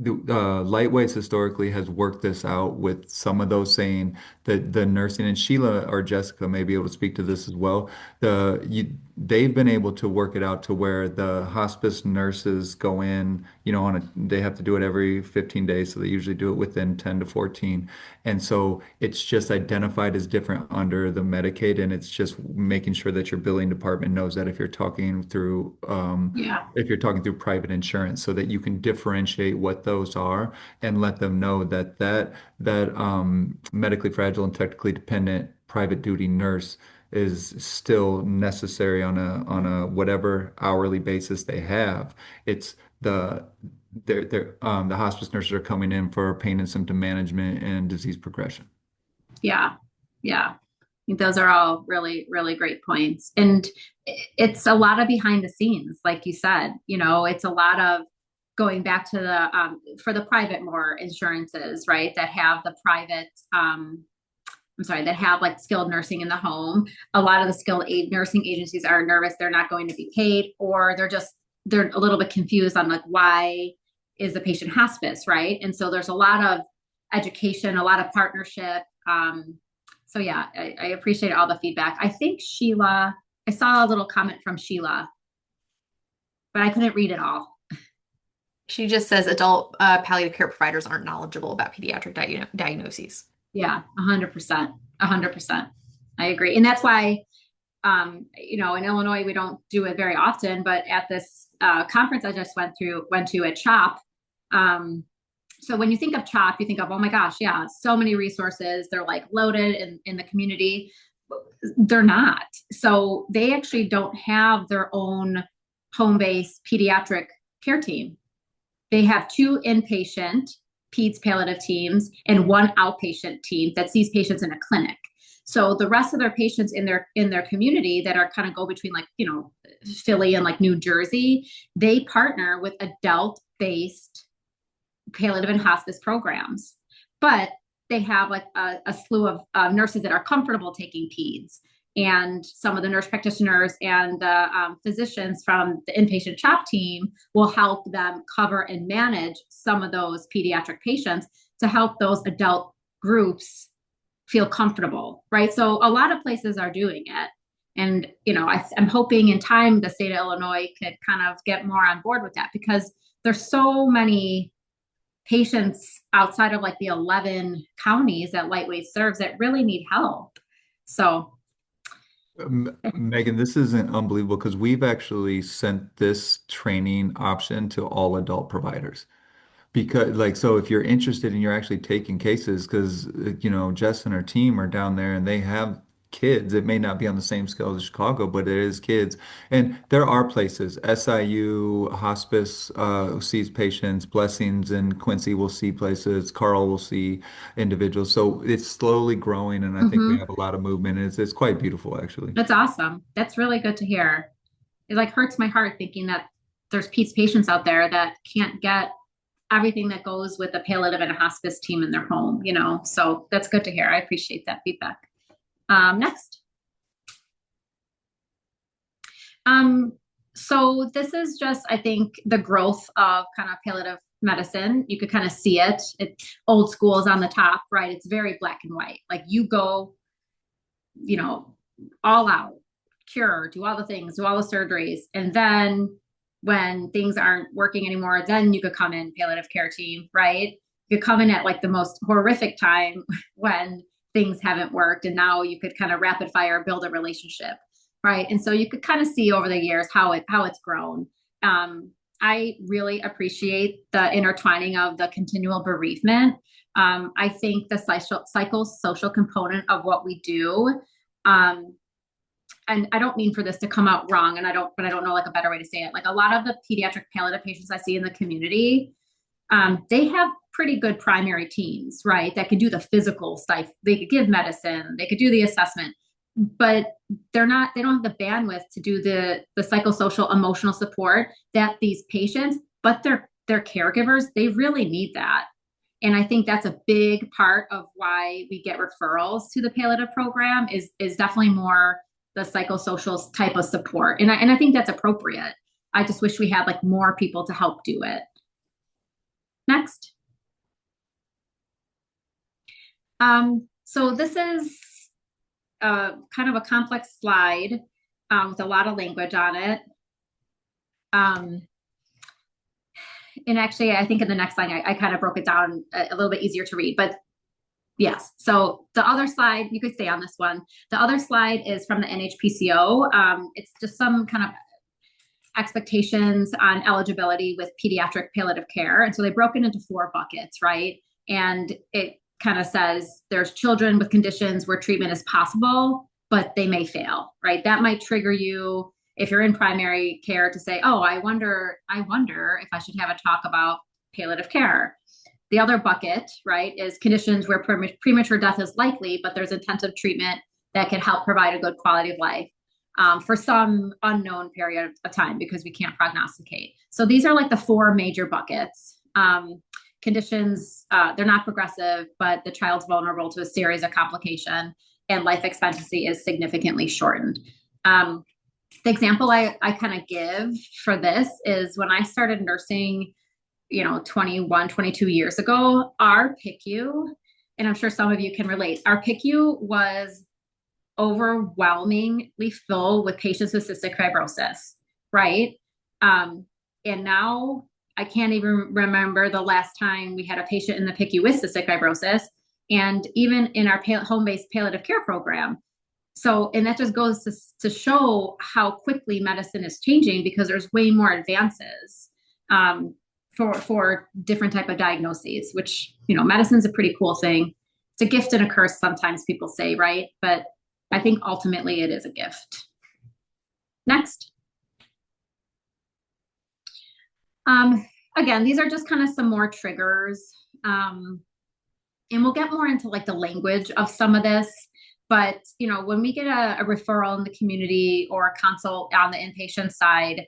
Lightways historically has worked this out with some of those saying that the nursing, and Sheila or Jessica may be able to speak to this as well. They've been able to work it out to where the hospice nurses go in, they have to do it every 15 days. So they usually do it within 10 to 14. And so it's just identified as different under the Medicaid. And it's just making sure that your billing department knows that if you're talking through, private insurance, so that you can differentiate what those are and let them know that medically fragile and technically dependent private duty nurse is still necessary on a whatever hourly basis they have. It's the hospice nurses are coming in for pain and symptom management and disease progression. Yeah. I think those are all really, really great points. And it's a lot of behind the scenes, like you said, it's a lot of going back to for the private more insurances, right? That have the private, that have like skilled nursing in the home. A lot of the skilled nursing agencies are nervous they're not going to be paid, or they're a little bit confused on like, why is the patient hospice, right? And so there's a lot of education, a lot of partnership So yeah, I appreciate all the feedback. I think Sheila, I saw a little comment from Sheila, but I couldn't read it all. She just says adult palliative care providers aren't knowledgeable about pediatric diagnoses. Yeah, 100%, 100%. I agree. And that's why, in Illinois, we don't do it very often, but at this conference I just went to at CHOP, so when you think of CHOP, you think of, oh my gosh, yeah, so many resources. They're like loaded in the community. They're not. So they actually don't have their own home-based pediatric care team. They have 2 inpatient peds palliative teams and 1 outpatient team that sees patients in a clinic. So the rest of their patients in their community that are kind of go between Philly and like New Jersey, they partner with adult-based palliative and hospice programs, but they have like a slew of nurses that are comfortable taking peds, and some of the nurse practitioners and the physicians from the inpatient CHOP team will help them cover and manage some of those pediatric patients to help those adult groups feel comfortable, right? So a lot of places are doing it. And, I'm hoping in time the state of Illinois could kind of get more on board with that, because there's so many patients outside of like the 11 counties that Lightways serves that really need help. So Meggan, this isn't unbelievable because we've actually sent this training option to all adult providers. Because so if you're interested and you're actually taking cases, because Jess and her team are down there and they have kids. It may not be on the same scale as Chicago, but it is kids. And there are places, SIU Hospice sees patients, Blessings and Quincy will see places, Carl will see individuals. So it's slowly growing, and I think we have a lot of movement. It's quite beautiful, actually. That's awesome. That's really good to hear. It like hurts my heart thinking that there's peds patients out there that can't get everything that goes with a palliative and a hospice team in their home, so that's good to hear. I appreciate that feedback. Next. So this is just, I think, the growth of kind of palliative medicine. You could kind of see it. Old school is on the top, right? It's very black and white. Like you go, all out, cure, do all the things, do all the surgeries. And then when things aren't working anymore, then you could come in palliative care team, right? You could come in at like the most horrific time when things haven't worked. And now you could kind of rapid fire build a relationship, right? And so you could kind of see over the years how it's grown. I really appreciate the intertwining of the continual bereavement. I think the psychosocial component of what we do, and I don't mean for this to come out wrong, but I don't know like a better way to say it. Like a lot of the pediatric palliative patients I see in the community, they have pretty good primary teams, right? That could do the physical stuff. They could give medicine, they could do the assessment, but they don't have the bandwidth to do the psychosocial emotional support that these patients, but their caregivers, they really need that. And I think that's a big part of why we get referrals to the palliative program is definitely more the psychosocial type of support. And I think that's appropriate. I just wish we had like more people to help do it. Next. So this is kind of a complex slide with a lot of language on it. And actually, I think in the next slide, I kind of broke it down a little bit easier to read, but yes. So the other slide, you could stay on this one. The other slide is from the NHPCO. It's just some kind of expectations on eligibility with pediatric palliative care. And so they broke it into 4 buckets, right? And it kind of says there's children with conditions where treatment is possible, but they may fail, right? That might trigger you if you're in primary care to say, oh, I wonder if I should have a talk about palliative care. The other bucket, right, is conditions where premature death is likely, but there's intensive treatment that can help provide a good quality of life for some unknown period of time because we can't prognosticate. So these are like the 4 major buckets. Conditions, they're not progressive, but the child's vulnerable to a series of complications and life expectancy is significantly shortened. The example I kind of give for this is when I started nursing, 21, 22 years ago, our PICU and I'm sure some of you can relate, our PICU was overwhelmingly full with patients with cystic fibrosis, right? And now I can't even remember the last time we had a patient in the PICU with cystic fibrosis, and even in our home-based palliative care program. So, and that just goes to show how quickly medicine is changing, because there's way more advances for different type of diagnoses, which, you know, medicine's a pretty cool thing. It's a gift and a curse, sometimes people say, right? But I think ultimately it is a gift. Next. Again, these are just kind of some more triggers. And we'll get more into like the language of some of this. But, you know, when we get a referral in the community or a consult on the inpatient side,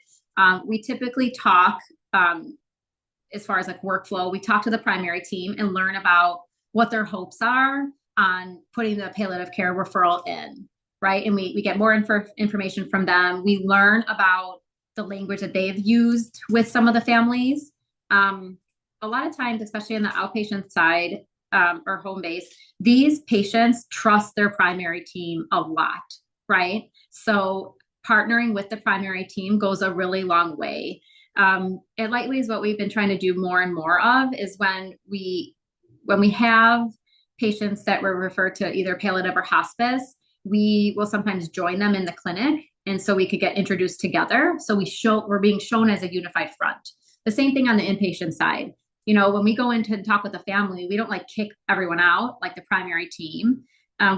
we typically talk, as far as like workflow, we talk to the primary team and learn about what their hopes are on putting the palliative care referral in, right? And we get more information from them. We learn about the language that they've used with some of the families. A lot of times, especially on the outpatient side, or home base, these patients trust their primary team a lot, right? So partnering with the primary team goes a really long way. At Lightways, what we've been trying to do more and more of is when we have patients that were referred to either palliative or hospice, we will sometimes join them in the clinic, and so we could get introduced together. So we're being shown as a unified front. The same thing on the inpatient side. You know, when we go in to talk with the family, we don't like kick everyone out like the primary team.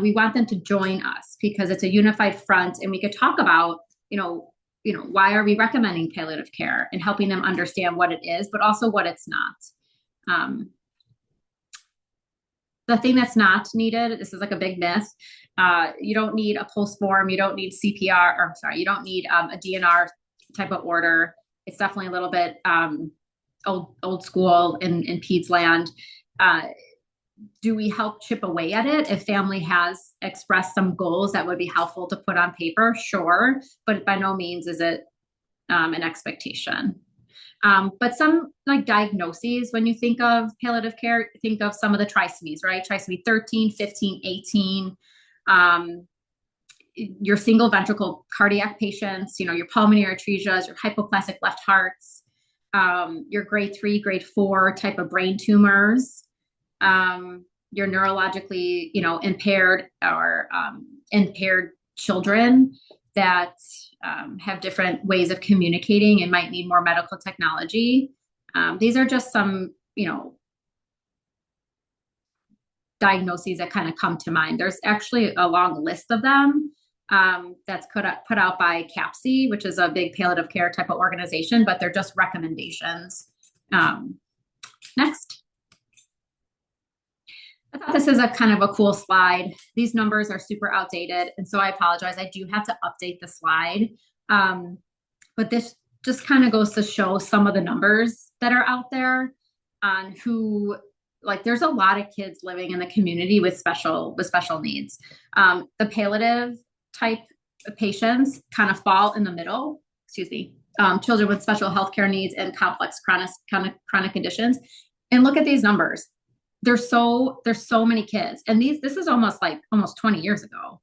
We want them to join us because it's a unified front, and we could talk about, you know, why are we recommending palliative care and helping them understand what it is, but also what it's not. The thing that's not needed, this is like a big myth. You don't need a pulse form. You don't need CPR, or sorry, you don't need a DNR type of order. It's definitely a little bit old school in peds land. Do we help chip away at it? If family has expressed some goals that would be helpful to put on paper, sure, but by no means is it an expectation. But some like diagnoses, when you think of palliative care, think of some of the trisomies, right? Trisomy 13, 15, 18, your single ventricle cardiac patients, you know, your pulmonary arterias, your hypoplastic left hearts, your grade 3, grade 4 type of brain tumors, your neurologically, you know, impaired or impaired children that have different ways of communicating and might need more medical technology. These are just some, you know, diagnoses that kind of come to mind. There's actually a long list of them that's put out by CAPC, which is a big palliative care type of organization, but they're just recommendations. Next. I thought this is a kind of a cool slide. These numbers are super outdated, and so I apologize. I do have to update the slide. But this just kind of goes to show some of the numbers that are out there on who, like, there's a lot of kids living in the community with special needs. The palliative type of patients kind of fall in the middle, children with special healthcare needs and complex chronic conditions. And look at these numbers. There's so many kids, and this is almost 20 years ago.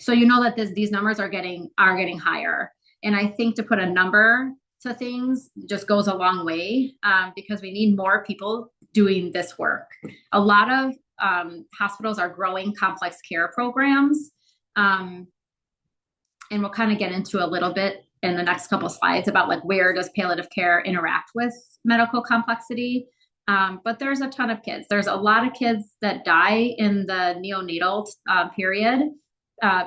So you know that these numbers are getting higher. And I think to put a number to things just goes a long way, because we need more people doing this work. A lot of hospitals are growing complex care programs, and we'll kind of get into a little bit in the next couple of slides about like where does palliative care interact with medical complexity. But there's a ton of kids. There's a lot of kids that die in the neonatal period.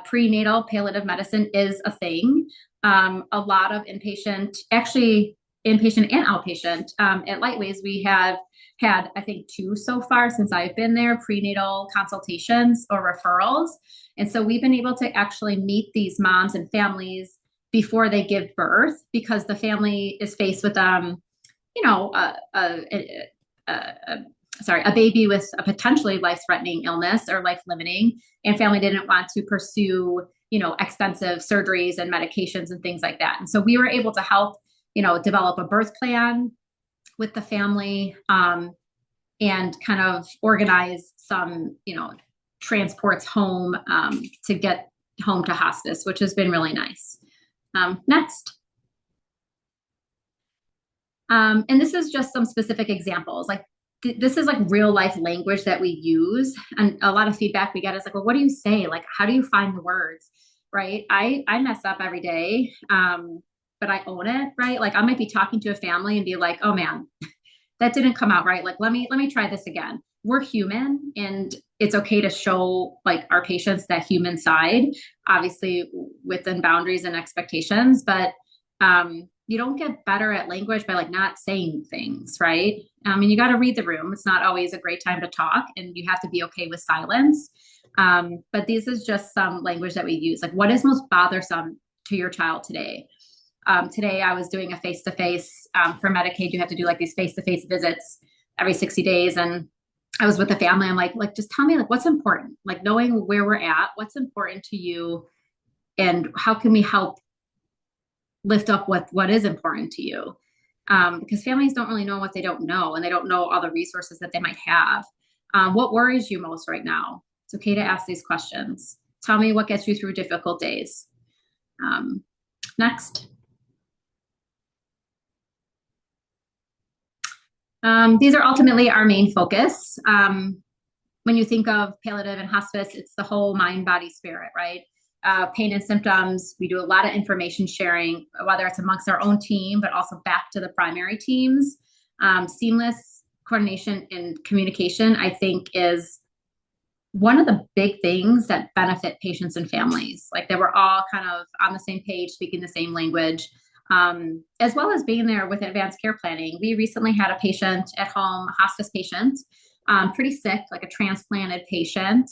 Prenatal palliative medicine is a thing. A lot of inpatient and outpatient. At Lightways, we have had, I think, 2 so far since I've been there, prenatal consultations or referrals. And so we've been able to actually meet these moms and families before they give birth, because the family is faced with, a baby with a potentially life-threatening illness or life-limiting, and family didn't want to pursue, expensive surgeries and medications and things like that. And so we were able to help, develop a birth plan with the family, and kind of organize some, transports home to get home to hospice, which has been really nice. Next. And this is just some specific examples. Like this is like real life language that we use. And a lot of feedback we get is like, well, what do you say? Like, how do you find the words? Right. I mess up every day. But I own it, right? Like I might be talking to a family and be like, oh man, that didn't come out right. Like, let me try this again. We're human, and it's okay to show like our patients that human side, obviously within boundaries and expectations, but you don't get better at language by like not saying things, right? And you got to read the room. It's not always a great time to talk, and you have to be okay with silence. But this is just some language that we use. Like, what is most bothersome to your child today? Today I was doing a face-to-face for Medicaid. You have to do like these face-to-face visits every 60 days. And I was with the family. I'm like, just tell me like what's important, like knowing where we're at, what's important to you, and how can we help lift up what is important to you? Because families don't really know what they don't know, and they don't know all the resources that they might have. What worries you most right now? It's okay to ask these questions. Tell me what gets you through difficult days. Next. These are ultimately our main focus. When you think of palliative and hospice, it's the whole mind, body, spirit, right? Pain and symptoms. We do a lot of information sharing, whether it's amongst our own team, but also back to the primary teams. Seamless coordination and communication, I think, is one of the big things that benefit patients and families. Like that we're all kind of on the same page, speaking the same language. As well as being there with advanced care planning. We recently had a patient at home, a hospice patient, pretty sick, like a transplanted patient,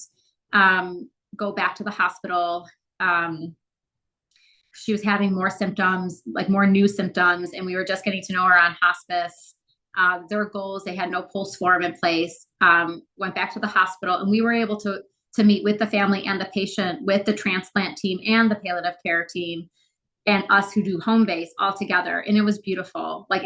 go back to the hospital. She was having more symptoms, like more new symptoms, and we were just getting to know her on hospice. Their goals, they had no pulse form in place, went back to the hospital, and we were able to meet with the family and the patient, with the transplant team and the palliative care team, and us who do home base all together. And it was beautiful. Like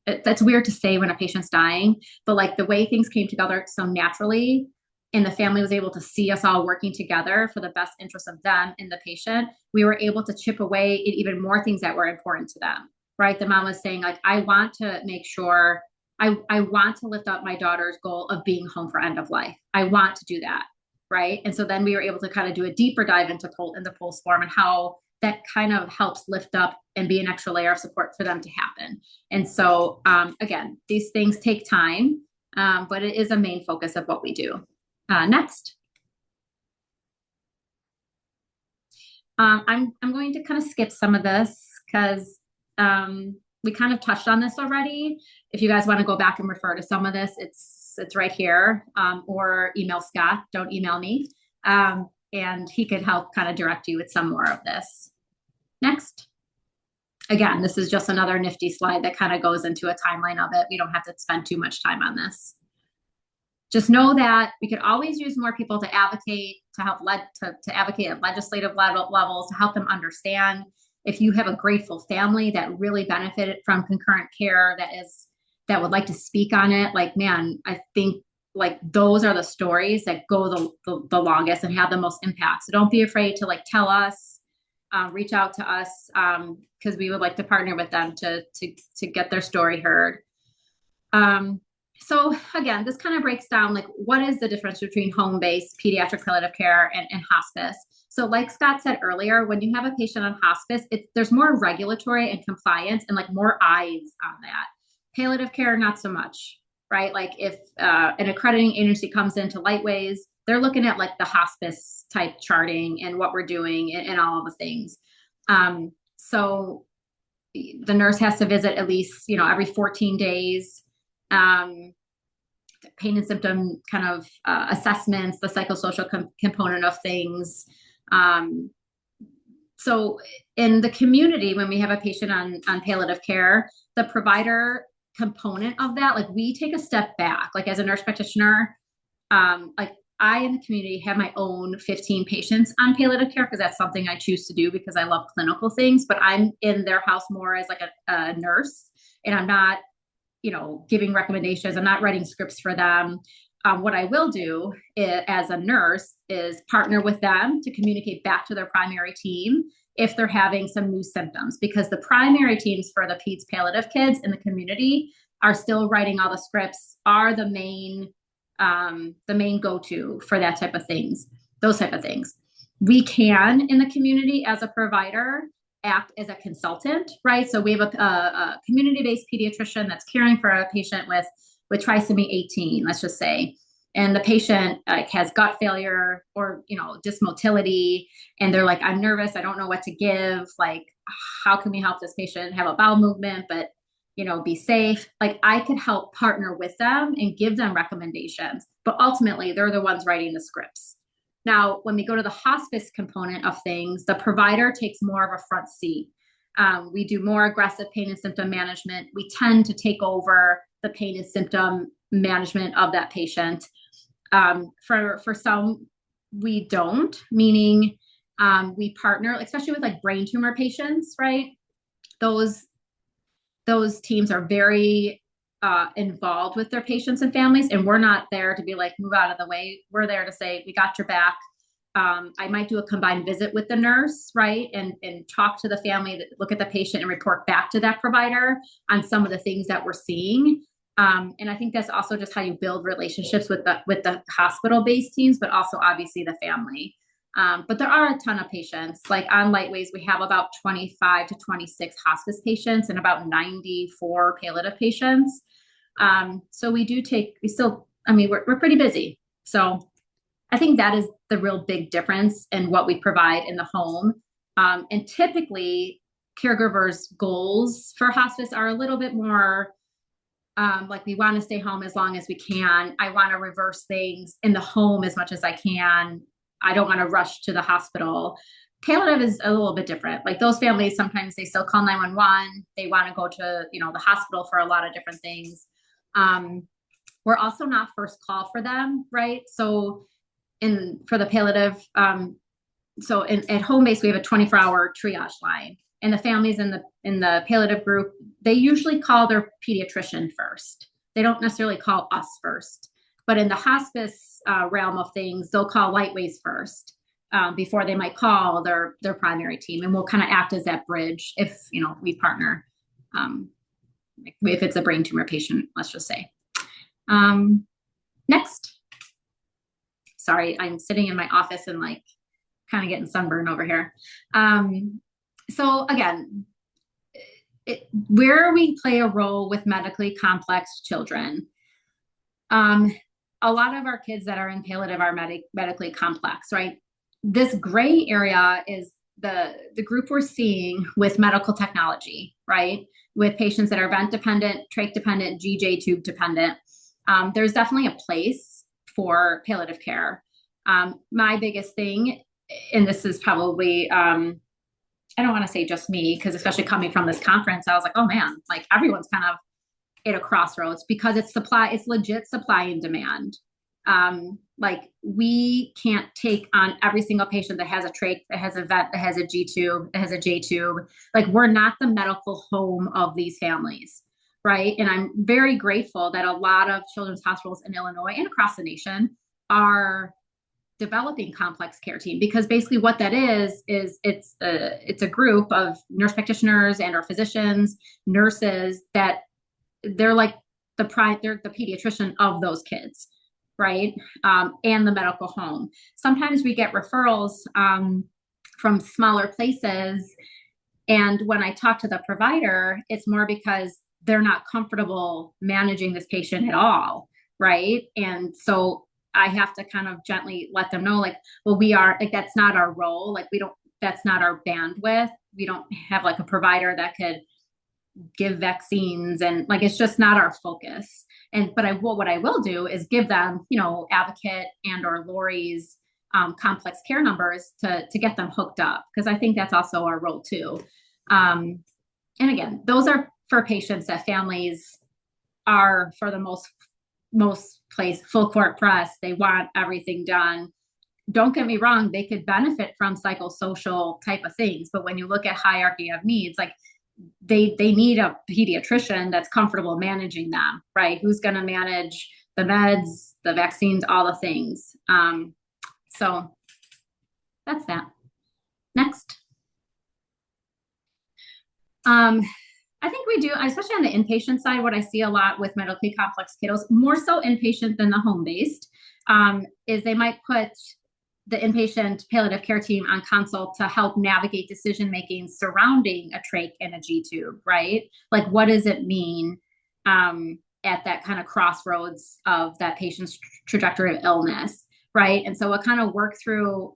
that's weird to say when a patient's dying, but like the way things came together so naturally, and the family was able to see us all working together for the best interest of them and the patient, we were able to chip away at even more things that were important to them, right? The mom was saying like, I want to make sure, I want to lift up my daughter's goal of being home for end of life. I want to do that, right? And so then we were able to kind of do a deeper dive into the pulse form and how that kind of helps lift up and be an extra layer of support for them to happen. And so, again, these things take time, but it is a main focus of what we do. Next. I'm going to kind of skip some of this because we kind of touched on this already. If you guys want to go back and refer to some of this, it's right here, or email Scott. Don't email me. And he could help kind of direct you with some more of this. Next. Again, this is just another nifty slide that kind of goes into a timeline of it. We don't have to spend too much time on this. Just know that we could always use more people to advocate, to help to advocate at legislative levels, to help them understand. If you have a grateful family that really benefited from concurrent care, that would like to speak on it, like, man, I think like those are the stories that go the longest and have the most impact. So don't be afraid to like tell us, reach out to us, because we would like to partner with them to get their story heard. So again, this kind of breaks down like what is the difference between home-based pediatric palliative care and hospice. So like Scott said earlier, when you have a patient on hospice, there's more regulatory and compliance and like more eyes on that. Palliative care, not so much. Right? Like if an accrediting agency comes into Lightways, they're looking at like the hospice type charting and what we're doing and all of the things. So the nurse has to visit at least, every 14 days. Pain and symptom kind of assessments, the psychosocial component of things. So in the community, when we have a patient on palliative care, the provider component of that, like we take a step back, like as a nurse practitioner, like I in the community have my own 15 patients on palliative care because that's something I choose to do because I love clinical things, but I'm in their house more as like a nurse, and I'm not, giving recommendations. I'm not writing scripts for them. What I will do as a nurse is partner with them to communicate back to their primary team if they're having some new symptoms, because the primary teams for the peds palliative kids in the community are still writing all the scripts, are the main go-to for that type of things, those type of things. We can, in the community as a provider, act as a consultant, right? So we have a community-based pediatrician that's caring for a patient with trisomy 18, let's just say, and the patient has gut failure or, dysmotility, and they're like, I'm nervous, I don't know what to give, like, how can we help this patient have a bowel movement, but, be safe? Like, I could help partner with them and give them recommendations, but ultimately they're the ones writing the scripts. Now, when we go to the hospice component of things, the provider takes more of a front seat. We do more aggressive pain and symptom management. We tend to take over the pain and symptom management of that patient. For some, we don't, meaning we partner, especially with like brain tumor patients, right? Those teams are very involved with their patients and families, and we're not there to be like, move out of the way. We're there to say, we got your back. I might do a combined visit with the nurse, right? And talk to the family, look at the patient and report back to that provider on some of the things that we're seeing. And I think that's also just how you build relationships with the hospital-based teams, but also obviously the family. But there are a ton of patients. Like on Lightways, we have about 25 to 26 hospice patients and about 94 palliative patients. So we're pretty busy. So I think that is the real big difference in what we provide in the home. And typically caregivers' goals for hospice are a little bit more like, we want to stay home as long as we can. I want to reverse things in the home as much as I can. I don't want to rush to the hospital. Palliative is a little bit different. Like those families, sometimes they still call 911. They want to go to, the hospital for a lot of different things. We're also not first call for them, right? So for the palliative, at home base, we have a 24-hour triage line, and the families in the palliative group, they usually call their pediatrician first. They don't necessarily call us first. But in the hospice realm of things, they'll call Lightways first before they might call their primary team. And we'll kind of act as that bridge if, we partner, if it's a brain tumor patient, let's just say. Next. Sorry, I'm sitting in my office and like kind of getting sunburned over here. So again, where we play a role with medically complex children, a lot of our kids that are in palliative are medically complex, right? This gray area is the group we're seeing with medical technology, right? With patients that are vent dependent, trach dependent, GJ tube dependent. There's definitely a place for palliative care. My biggest thing, and this is probably, I don't want to say just me, because especially coming from this conference, I was like, oh man, like everyone's kind of at a crossroads, because it's legit supply and demand. Like we can't take on every single patient that has a trach, that has a vent, that has a G tube, that has a J tube. Like we're not the medical home of these families, right? And I'm very grateful that a lot of children's hospitals in Illinois and across the nation are developing complex care team, because basically what that is it's a group of nurse practitioners and or physicians, nurses that they're like they're the pediatrician of those kids, right? And the medical home. Sometimes we get referrals from smaller places, and when I talk to the provider, it's more because they're not comfortable managing this patient at all, right? And so I have to kind of gently let them know, like, well, we are like, that's not our role. Like that's not our bandwidth. We don't have like a provider that could give vaccines, and like, it's just not our focus. But what I will do is give them, Advocate and or Lori's complex care numbers to get them hooked up, because I think that's also our role too. And again, those are for patients that families are, for the most place, full court press. They want everything done. Don't get me wrong, they could benefit from psychosocial type of things, but when you look at hierarchy of needs, like they need a pediatrician that's comfortable managing them, right? Who's going to manage the meds, the vaccines, all the things. So that's that. Next. I think we do, especially on the inpatient side, what I see a lot with medically complex kiddos, more so inpatient than the home-based, is they might put the inpatient palliative care team on consult to help navigate decision-making surrounding a trach and a G-tube, right? Like, what does it mean at that kind of crossroads of that patient's trajectory of illness, right? And so we'll kind of work through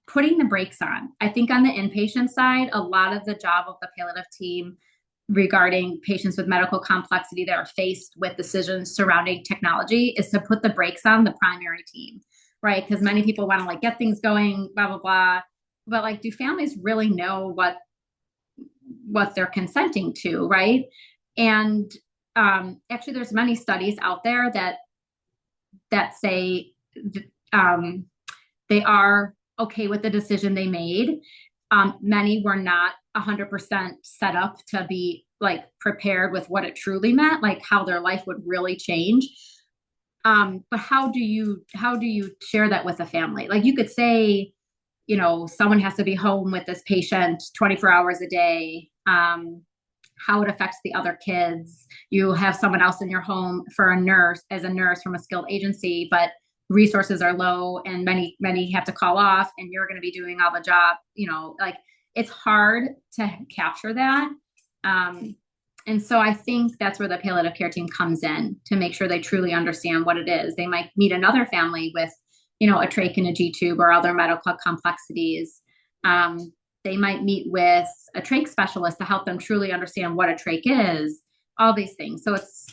putting the brakes on. I think on the inpatient side, a lot of the job of the palliative team regarding patients with medical complexity that are faced with decisions surrounding technology is to put the brakes on the primary team, right? Because many people want to like get things going, blah, blah, blah. But like, do families really know what they're consenting to, right? And actually, there's many studies out there that say they are okay with the decision they made. Many were not 100% set up to be like prepared with what it truly meant, like how their life would really change. But how do you share that with a family? Like, you could say, you know, someone has to be home with this patient 24 hours a day. How it affects the other kids. You have someone else in your home for a nurse from a skilled agency, but resources are low and many have to call off, and you're going to be doing all the job, you know, like it's hard to capture that. And so I think that's where the palliative care team comes in to make sure they truly understand what it is. They might meet another family with, you know, a trach and a G-tube or other medical complexities. They might meet with a trach specialist to help them truly understand what a trach is, all these things. So it's,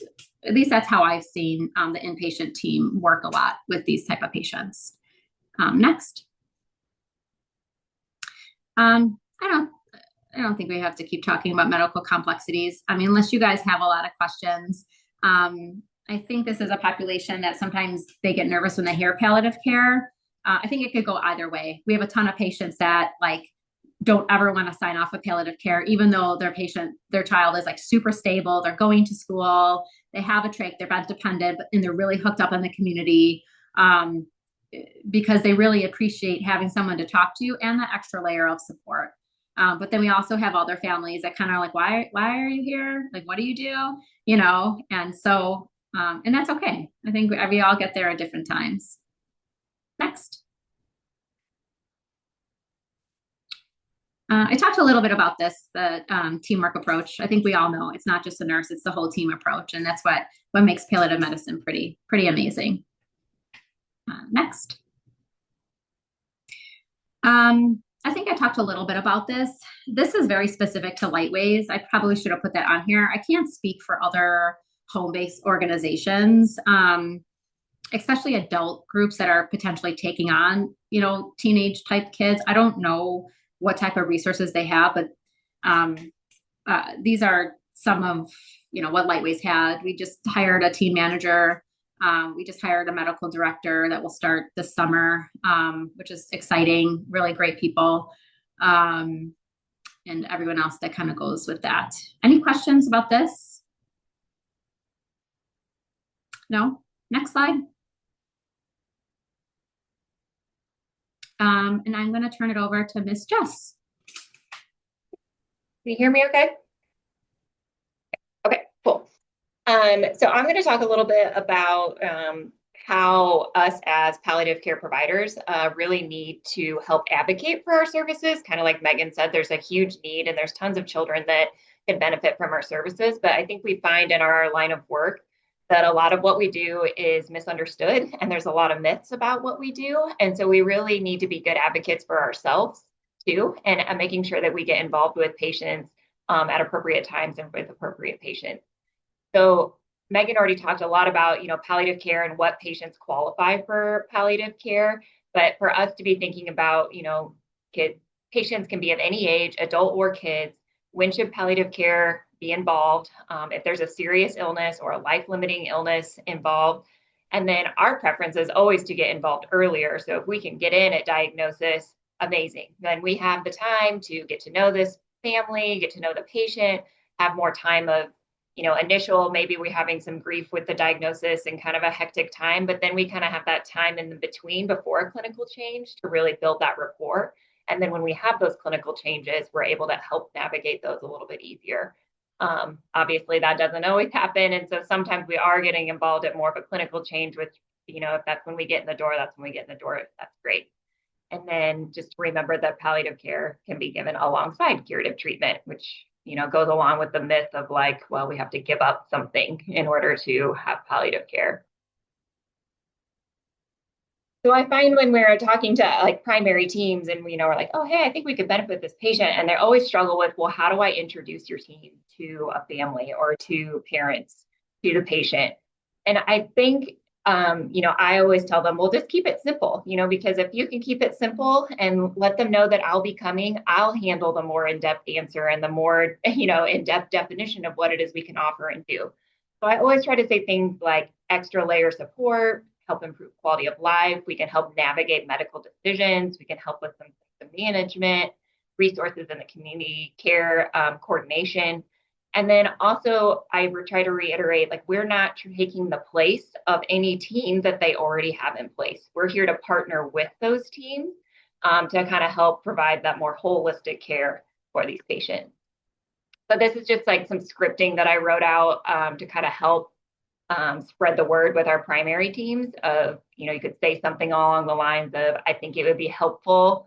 at least that's how I've seen the inpatient team work a lot with these type of patients. Next. I don't think we have to keep talking about medical complexities. I mean, unless you guys have a lot of questions. I think this is a population that sometimes they get nervous when they hear palliative care. I think it could go either way. We have a ton of patients that like don't ever want to sign off of palliative care, even though their child is like super stable, they're going to school, they have a trach, they're bed dependent, and they're really hooked up in the community because they really appreciate having someone to talk to and the extra layer of support. But then we also have other families that kind of like, why are you here? Like, what do you do? You know? And so, and that's okay. I think we all get there at different times. Next. I talked a little bit about this, the teamwork approach. I think we all know it's not just a nurse, it's the whole team approach. And that's what makes palliative medicine pretty amazing. Next. I think I talked a little bit about this. This is very specific to Lightways. I probably should have put that on here. I can't speak for other home-based organizations, especially adult groups that are potentially taking on, you know, teenage type kids. I don't know what type of resources they have, but these are some of, you know, what Lightways had. We just hired a team manager. We just hired a medical director that will start this summer, which is exciting, really great people, and everyone else that kind of goes with that. Any questions about this? No? Next slide. And I'm going to turn it over to Miss Jess. Can you hear me okay? Okay, cool. So I'm going to talk a little bit about how us as palliative care providers really need to help advocate for our services. Kind of like Meggan said, there's a huge need and there's tons of children that can benefit from our services. But I think we find in our line of work that a lot of what we do is misunderstood and there's a lot of myths about what we do. And so we really need to be good advocates for ourselves too, and making sure that we get involved with patients at appropriate times and with appropriate patients. So Meggan already talked a lot about, you know, palliative care and what patients qualify for palliative care. But for us to be thinking about, you know, patients can be of any age, adult or kids. When should palliative care be involved? If there's a serious illness or a life-limiting illness involved. And then our preference is always to get involved earlier. So if we can get in at diagnosis, amazing. Then we have the time to get to know this family, get to know the patient, have more time of initial, maybe we're having some grief with the diagnosis and kind of a hectic time, but then we kind of have that time in the between before a clinical change to really build that rapport. And then when we have those clinical changes, we're able to help navigate those a little bit easier. Obviously, that doesn't always happen. And so sometimes we are getting involved at more of a clinical change, which, if that's when we get in the door, that's when we get in the door. That's great. And then just remember that palliative care can be given alongside curative treatment, which, goes along with the myth of like, well, we have to give up something in order to have palliative care. So I find when we're talking to like primary teams and, we're like, oh, hey, I think we could benefit this patient. And they always struggle with, well, how do I introduce your team to a family or to parents, to the patient? And I think I always tell them, well, just keep it simple, because if you can keep it simple and let them know that I'll be coming, I'll handle the more in-depth answer and the more, in-depth definition of what it is we can offer and do. So I always try to say things like extra layer support, help improve quality of life. We can help navigate medical decisions. We can help with some management, resources in the community care, coordination. And then also I try to reiterate, like, we're not taking the place of any team that they already have in place. We're here to partner with those teams to kind of help provide that more holistic care for these patients. But this is just like some scripting that I wrote out to kind of help spread the word with our primary teams of, you could say something along the lines of, I think it would be helpful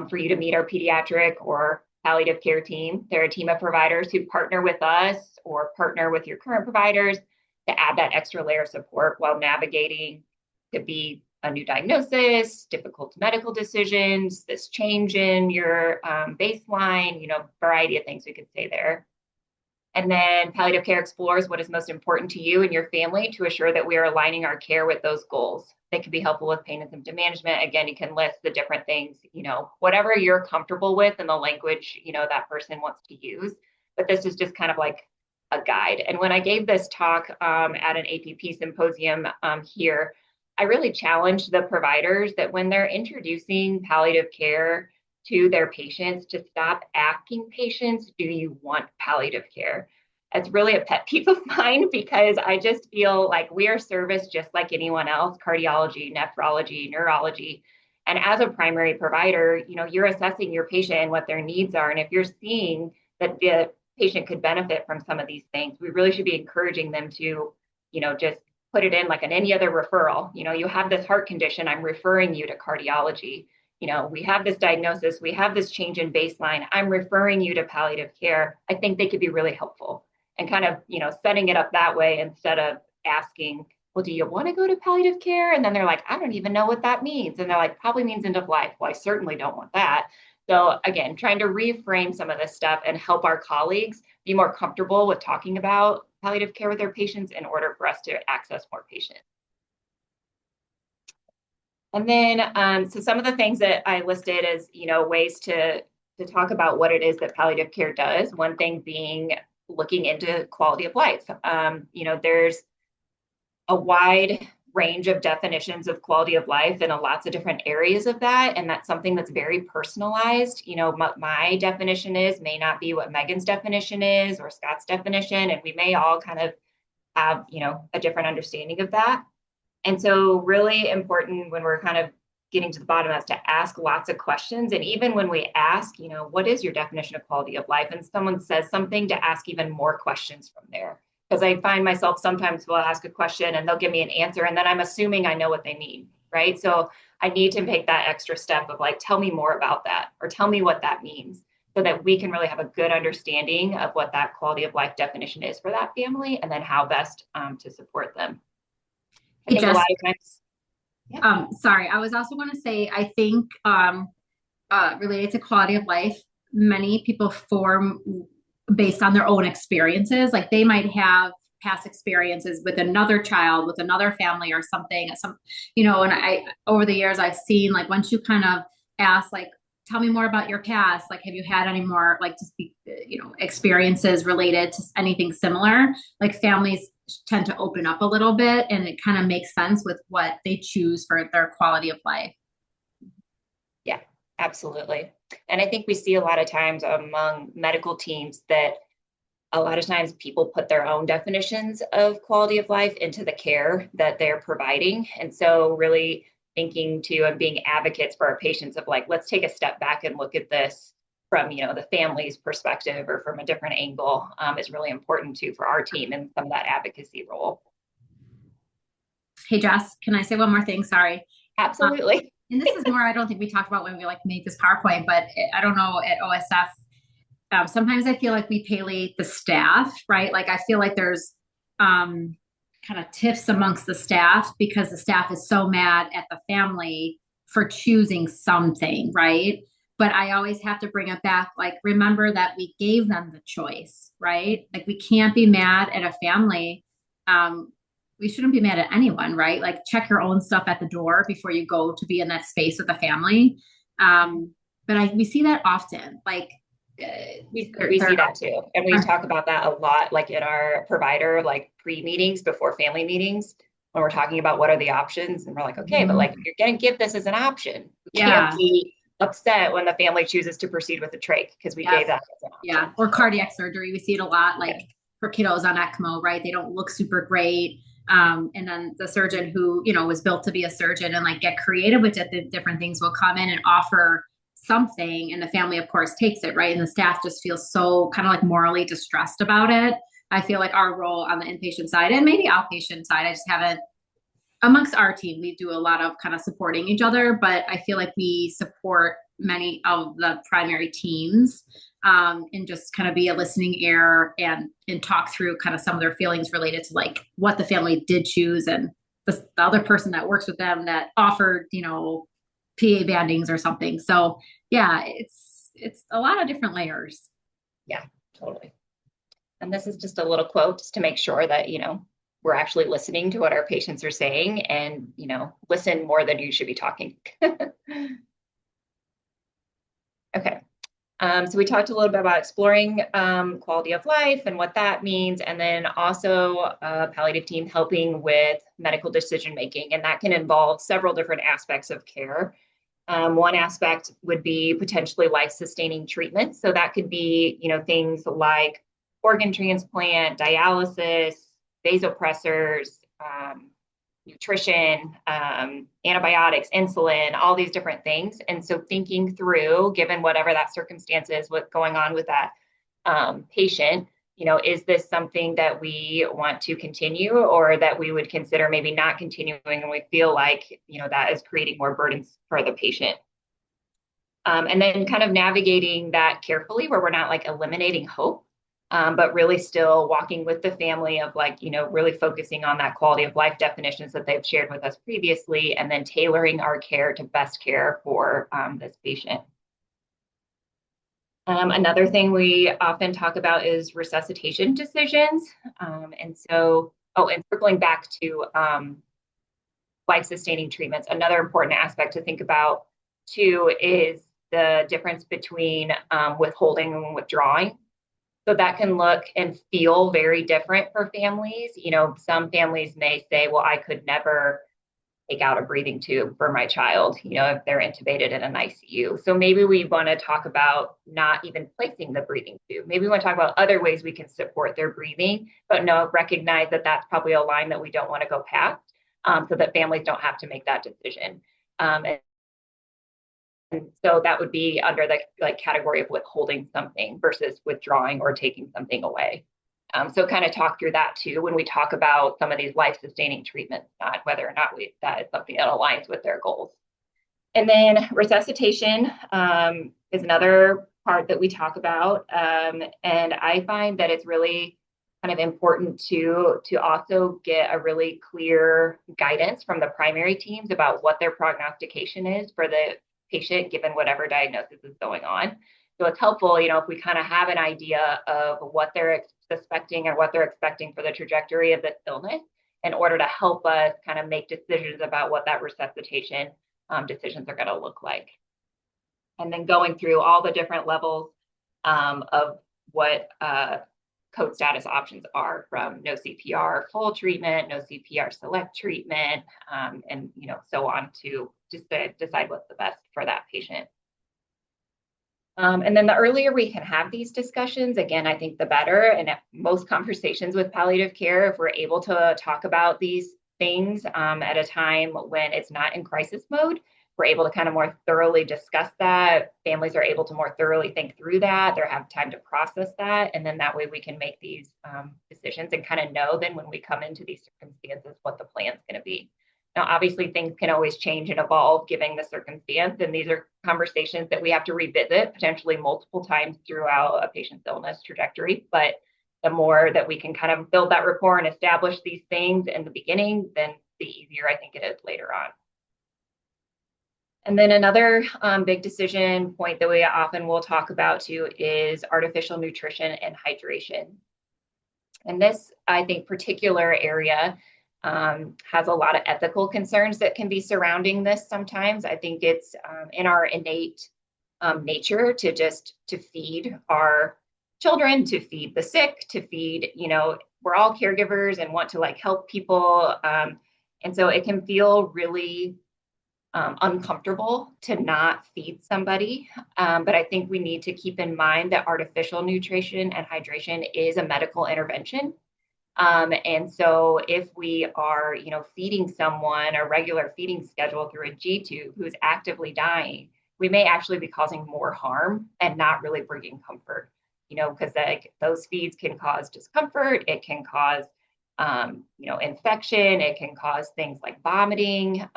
for you to meet our pediatric or palliative care team. They're a team of providers who partner with us or partner with your current providers to add that extra layer of support while navigating to be a new diagnosis, difficult medical decisions, this change in your baseline, variety of things we could say there. And then palliative care explores what is most important to you and your family to assure that we are aligning our care with those goals. They can be helpful with pain and symptom management. Again, you can list the different things, whatever you're comfortable with and the language, that person wants to use. But this is just kind of like a guide. And when I gave this talk at an APP symposium here, I really challenged the providers that when they're introducing palliative care to their patients, to stop asking patients, do you want palliative care? It's really a pet peeve of mine because I just feel like we are serviced just like anyone else, cardiology, nephrology, neurology. And as a primary provider, you're assessing your patient and what their needs are. And if you're seeing that the patient could benefit from some of these things, we really should be encouraging them to, just put it in like an any other referral. You have this heart condition, I'm referring you to cardiology. We have this diagnosis, we have this change in baseline, I'm referring you to palliative care. I think they could be really helpful and kind of, setting it up that way instead of asking, well, do you want to go to palliative care? And then they're like, I don't even know what that means. And they're like, probably means end of life. Well, I certainly don't want that. So again, trying to reframe some of this stuff and help our colleagues be more comfortable with talking about palliative care with their patients in order for us to access more patients. And then, so some of the things that I listed as, ways to talk about what it is that palliative care does. One thing being looking into quality of life. There's a wide range of definitions of quality of life in lots of different areas of that. And that's something that's very personalized. My definition may not be what Meggan's definition is or Scott's definition. And we may all kind of have, a different understanding of that. And so really important when we're kind of getting to the bottom is to ask lots of questions. And even when we ask, what is your definition of quality of life? And someone says something, to ask even more questions from there. Because I find myself sometimes will ask a question and they'll give me an answer and then I'm assuming I know what they mean, right? So I need to take that extra step of like, tell me more about that or tell me what that means so that we can really have a good understanding of what that quality of life definition is for that family and then how best to support them. I think a lot of times. Yeah. Sorry, I was also going to say, I think related to quality of life, many people form based on their own experiences. Like they might have past experiences with another child, with another family or something, and I, over the years I've seen like, once you kind of ask, like, tell me more about your past, like, have you had any more, like, just experiences related to anything similar? Like families tend to open up a little bit and it kind of makes sense with what they choose for their quality of life. Yeah, absolutely. And I think we see a lot of times among medical teams that a lot of times people put their own definitions of quality of life into the care that they're providing. And so really thinking to and being advocates for our patients of like, let's take a step back and look at this from, the family's perspective or from a different angle is really important too for our team and some of that advocacy role. Hey, Jess, can I say one more thing? Sorry. Absolutely. And this is more, I don't think we talked about when we made this PowerPoint, but I don't know at OSF, sometimes I feel like we palliate the staff, right? Like I feel like there's kind of tiffs amongst the staff because the staff is so mad at the family for choosing something, right? But I always have to bring it back, like, remember that we gave them the choice, right? Like we can't be mad at a family. We shouldn't be mad at anyone, right? Like check your own stuff at the door before you go to be in that space with the family. But we see that often, like, we see that too. And we talk about that a lot, like in our provider, like pre-meetings before family meetings, when we're talking about what are the options. And we're like, okay, but like, you're going to give this as an option. You can't be upset when the family chooses to proceed with the trach because we gave that as an option. Yeah. Or cardiac surgery. We see it a lot, like for kiddos on ECMO, right? They don't look super great. And then the surgeon who, was built to be a surgeon and like get creative with it, the different things will come in and offer something, and the family of course takes it, right? And the staff just feels so kind of like morally distressed about it. I feel like our role on the inpatient side and maybe outpatient side, I just haven't, amongst our team, we do a lot of kind of supporting each other, but I feel like we support many of the primary teams and just kind of be a listening ear and talk through kind of some of their feelings related to like what the family did choose and the other person that works with them that offered, PA bandings or something. So yeah, it's a lot of different layers. Yeah, totally. And this is just a little quote just to make sure that, we're actually listening to what our patients are saying and, listen more than you should be talking. Okay. So we talked a little bit about exploring quality of life and what that means, and then also a palliative team helping with medical decision-making, and that can involve several different aspects of care. One aspect would be potentially life-sustaining treatment. So that could be, things like organ transplant, dialysis, vasopressors, nutrition, antibiotics, insulin, all these different things. And so thinking through, given whatever that circumstance is, what's going on with that patient, is this something that we want to continue or that we would consider maybe not continuing and we feel like, that is creating more burdens for the patient. And then kind of navigating that carefully where we're not like eliminating hope, but really still walking with the family of like, really focusing on that quality of life definitions that they've shared with us previously, and then tailoring our care to best care for this patient. Another thing we often talk about is resuscitation decisions. And circling back to life-sustaining treatments, another important aspect to think about too is the difference between withholding and withdrawing. So that can look and feel very different for families. Some families may say, well, I could never take out a breathing tube for my child, if they're intubated in an ICU. So maybe we want to talk about not even placing the breathing tube. Maybe we want to talk about other ways we can support their breathing, but recognize that that's probably a line that we don't want to go past, so that families don't have to make that decision. And so that would be under the category of withholding something versus withdrawing or taking something away. So kind of talk through that too when we talk about some of these life-sustaining treatments, not whether or not that is something that aligns with their goals. And then resuscitation is another part that we talk about. And I find that it's really kind of important to also get a really clear guidance from the primary teams about what their prognostication is for the patient, given whatever diagnosis is going on. So it's helpful, if we kind of have an idea of what they're suspecting and what they're expecting for the trajectory of this illness in order to help us kind of make decisions about what that resuscitation decisions are going to look like. And then going through all the different levels of what code status options are, from no CPR full treatment, no CPR select treatment, and so on, to just to decide what's the best for that patient. And then the earlier we can have these discussions, again, I think the better. And at most conversations with palliative care, if we're able to talk about these things at a time when it's not in crisis mode, we're able to kind of more thoroughly discuss that. Families are able to more thoroughly think through that. They have time to process that. And then that way we can make these decisions and kind of know then when we come into these circumstances, what the plan's going to be. Now, obviously, things can always change and evolve given the circumstance, and these are conversations that we have to revisit potentially multiple times throughout a patient's illness trajectory. But the more that we can kind of build that rapport and establish these things in the beginning, then the easier I think it is later on. And then another big decision point that we often will talk about too is artificial nutrition and hydration. And this, I think, particular area has a lot of ethical concerns that can be surrounding this sometimes. I think it's in our innate nature to feed our children, to feed the sick, to feed, we're all caregivers and want to like help people. And so it can feel really uncomfortable to not feed somebody. But I think we need to keep in mind that artificial nutrition and hydration is a medical intervention. And so if we are, feeding someone a regular feeding schedule through a G tube who's actively dying, we may actually be causing more harm and not really bringing comfort, because those feeds can cause discomfort. It can cause, infection. It can cause things like vomiting,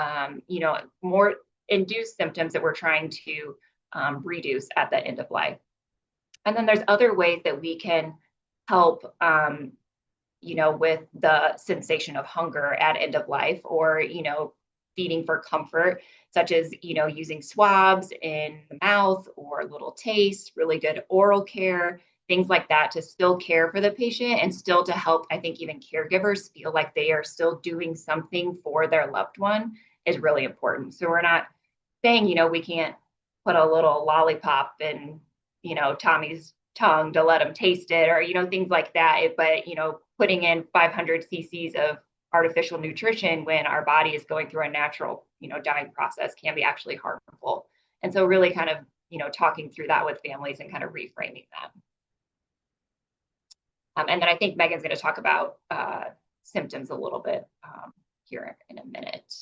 more induced symptoms that we're trying to reduce at the end of life. And then there's other ways that we can help, with the sensation of hunger at end of life, or, feeding for comfort, such as, using swabs in the mouth or little taste, really good oral care, things like that to still care for the patient and still to help, I think, even caregivers feel like they are still doing something for their loved one is really important. So we're not saying, we can't put a little lollipop in, Tommy's tongue to let him taste it, or, things like that. But, putting in 500 cc's of artificial nutrition when our body is going through a natural, dying process can be actually harmful. And so really kind of, talking through that with families and kind of reframing that. And then I think Meggan's going to talk about symptoms a little bit here in a minute.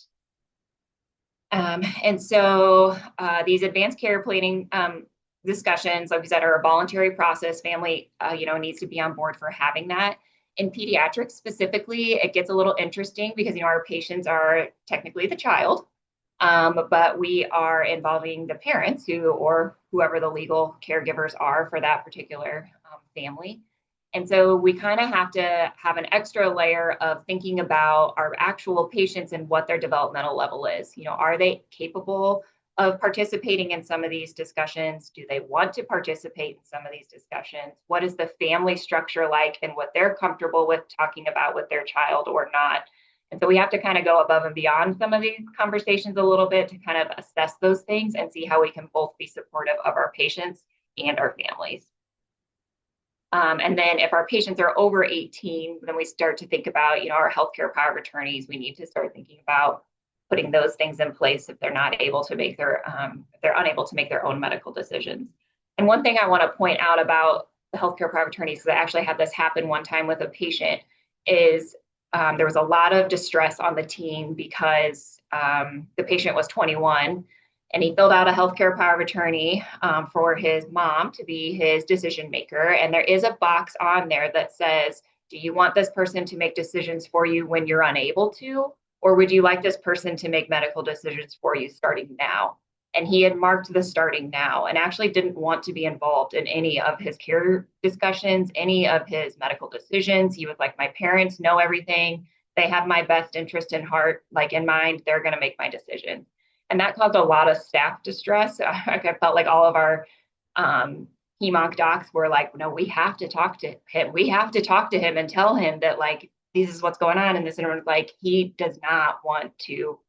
And so these advanced care planning discussions, like we said, are a voluntary process. Family, needs to be on board for having that. In pediatrics specifically, it gets a little interesting because, our patients are technically the child, but we are involving the parents or whoever the legal caregivers are for that particular family. And so we kind of have to have an extra layer of thinking about our actual patients and what their developmental level is. Are they capable of participating in some of these discussions? Do they want to participate in some of these discussions? What is the family structure like and what they're comfortable with talking about with their child or not? And so we have to kind of go above and beyond some of these conversations a little bit to kind of assess those things and see how we can both be supportive of our patients and our families. And then if our patients are over 18, then we start to think about, our healthcare power of attorneys. We need to start thinking about putting those things in place if they're not able to make if they're unable to make their own medical decisions. And one thing I want to point out about the healthcare power of attorneys, because I actually had this happen one time with a patient, is there was a lot of distress on the team because the patient was 21 and he filled out a healthcare power of attorney for his mom to be his decision maker. And there is a box on there that says, do you want this person to make decisions for you when you're unable to? Or would you like this person to make medical decisions for you starting now? And he had marked the starting now and actually didn't want to be involved in any of his care discussions, any of his medical decisions. He was like, my parents know everything. They have my best interest in heart, like in mind. They're going to make my decision. And that caused a lot of staff distress. I felt like all of our HEMONC docs were like, no, we have to talk to him. We have to talk to him and tell him that, like, this is what's going on in this. And like, he does not want to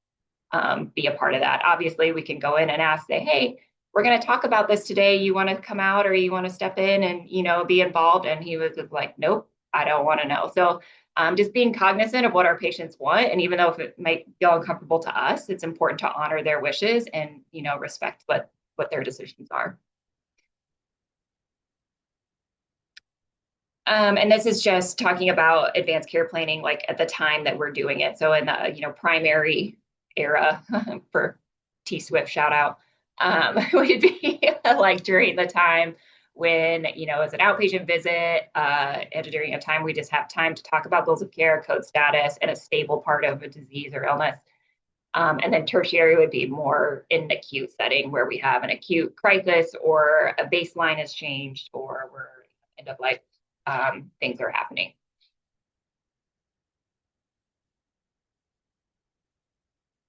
be a part of that. Obviously, we can go in and ask, say, hey, we're going to talk about this today. You want to come out or you want to step in and, be involved? And he was just like, nope, I don't want to know. So just being cognizant of what our patients want. And even though if it might feel uncomfortable to us, it's important to honor their wishes and, respect what their decisions are. And this is just talking about advanced care planning, like at the time that we're doing it. So in the, primary era for T-Swift shout out, would be like during the time when, it's an outpatient visit, and during a time we just have time to talk about goals of care, code status, and a stable part of a disease or illness. And then tertiary would be more in an acute setting where we have an acute crisis or a baseline has changed or we're end of life things are happening.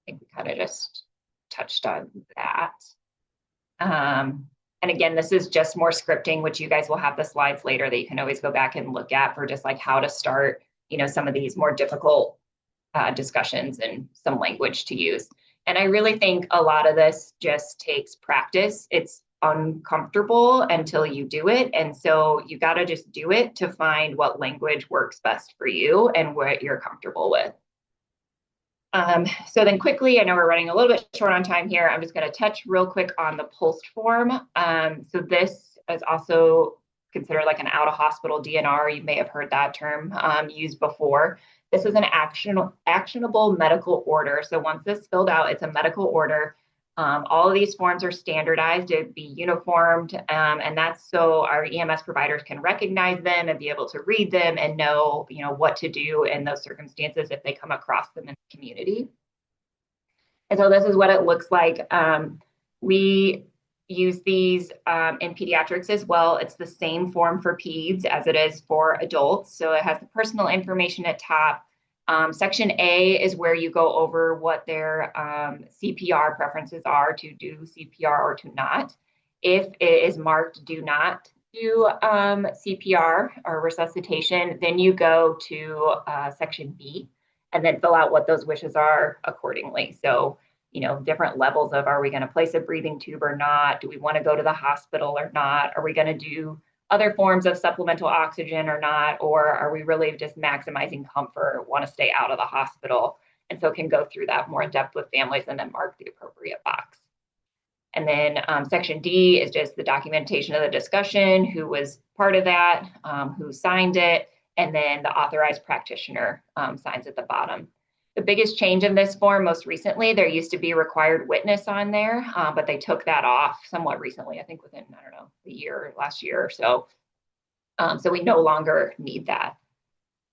I think we kind of just touched on that. And again, this is just more scripting, which you guys will have the slides later that you can always go back and look at for just like how to start, some of these more difficult discussions and some language to use. And I really think a lot of this just takes practice. It's uncomfortable until you do it. And so you got to just do it to find what language works best for you and what you're comfortable with. So then quickly, I know we're running a little bit short on time here. I'm just going to touch real quick on the POLST form. So this is also considered like an out-of-hospital DNR. You may have heard that term used before. This is an actionable medical order. So once this is filled out, it's a medical order. All of these forms are standardized to be uniformed, and that's so our EMS providers can recognize them and be able to read them and know, what to do in those circumstances if they come across them in the community. And so this is what it looks like. We use these in pediatrics as well. It's the same form for peds as it is for adults. So it has the personal information at top. Section A is where you go over what their CPR preferences are to do CPR or to not. If it is marked do not do CPR or resuscitation, then you go to Section B and then fill out what those wishes are accordingly. So, different levels of, are we going to place a breathing tube or not? Do we want to go to the hospital or not? Are we going to do other forms of supplemental oxygen or not? Or are we really just maximizing comfort, want to stay out of the hospital? And so can go through that more in depth with families and then mark the appropriate box. And then Section D is just the documentation of the discussion, who was part of that, who signed it, and then the authorized practitioner signs at the bottom. The biggest change in this form most recently, there used to be required witness on there, but they took that off somewhat recently, I think within, last year or so. So we no longer need that.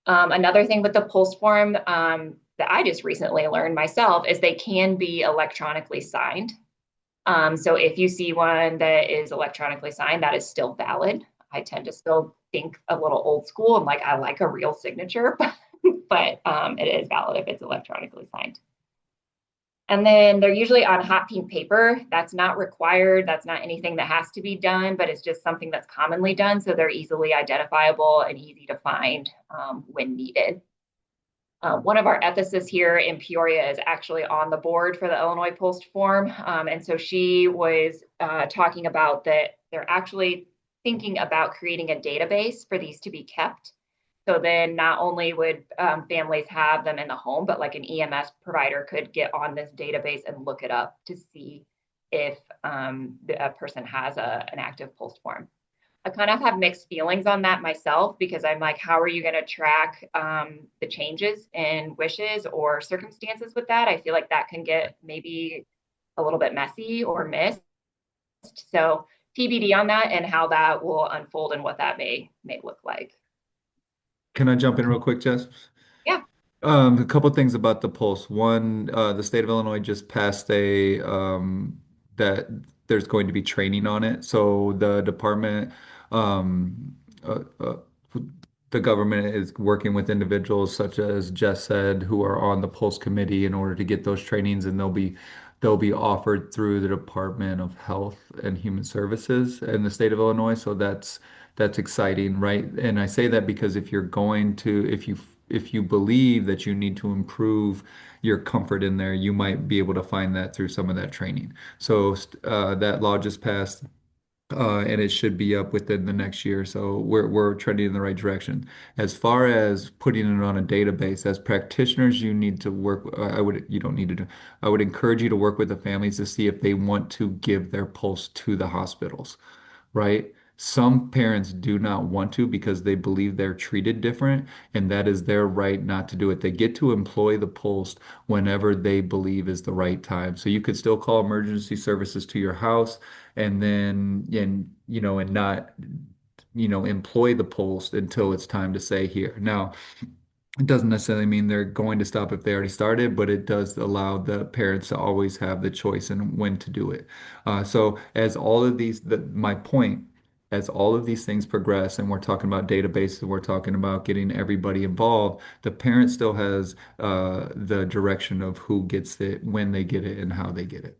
Another thing with the POLST form that I just recently learned myself is they can be electronically signed. So if you see one that is electronically signed, that is still valid. I tend to still think a little old school and I like a real signature, but it is valid if it's electronically signed. And then they're usually on hot pink paper. That's not required. That's not anything that has to be done, but it's just something that's commonly done. So they're easily identifiable and easy to find when needed. One of our ethicists here in Peoria is actually on the board for the Illinois POLST form. And so she was talking about that they're actually thinking about creating a database for these to be kept. So then not only would families have them in the home, but like an EMS provider could get on this database and look it up to see if a person has an active POLST form. I kind of have mixed feelings on that myself because I'm like, how are you going to track the changes in wishes or circumstances with that? I feel like that can get maybe a little bit messy or missed. So TBD on that and how that will unfold and what that may look like. Can I jump in real quick, Jess? Yeah. A couple of things about the pulse. One, the state of Illinois just passed that there's going to be training on it. So the department, um, uh, uh, the government is working with individuals such as Jess said, who are on the pulse committee in order to get those trainings, and they'll be offered through the Department of Health and Human Services in the state of Illinois. So that's exciting, right? And I say that because if you believe that you need to improve your comfort in there, you might be able to find that through some of that training. So that law just passed, and it should be up within the next year. So we're trending in the right direction. As far as putting it on a database, as practitioners, you need to work. You don't need to do. I would encourage you to work with the families to see if they want to give their pulse to the hospitals, right? Some parents do not want to because they believe they're treated different, and that is their right not to do it. They get to employ the pulse whenever they believe is the right time. So you could still call emergency services to your house and then, and not, employ the pulse until it's time to say here. Now, it doesn't necessarily mean they're going to stop if they already started, but it does allow the parents to always have the choice in when to do it. So as all of these, my point, as all of these things progress, and we're talking about databases, we're talking about getting everybody involved, the parent still has the direction of who gets it, when they get it, and how they get it.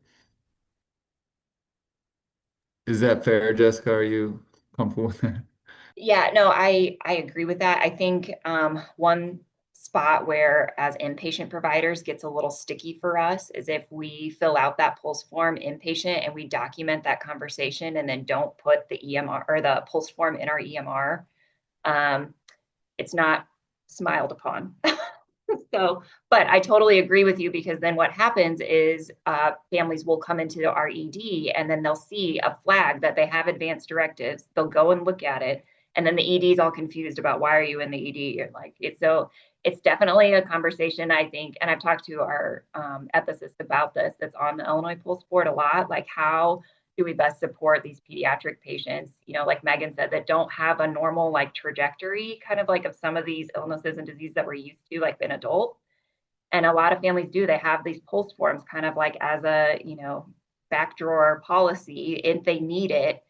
Is that fair, Jessica? Are you comfortable with that? Yeah, no, I agree with that. I think one spot where as inpatient providers gets a little sticky for us is if we fill out that pulse form inpatient and we document that conversation and then don't put the EMR or the pulse form in our EMR. It's not smiled upon. So, but I totally agree with you, because then what happens is families will come into our ED and then they'll see a flag that they have advanced directives. They'll go and look at it. And then the ED is all confused about, why are you in the ED? You're like, it's definitely a conversation, I think. And I've talked to our ethicist about this, that's on the Illinois Pulse Board a lot, like how do we best support these pediatric patients, like Meggan said, that don't have a normal like trajectory, kind of like of some of these illnesses and diseases that we're used to, like in adults. And a lot of families do, they have these pulse forms kind of like as a, back drawer policy if they need it,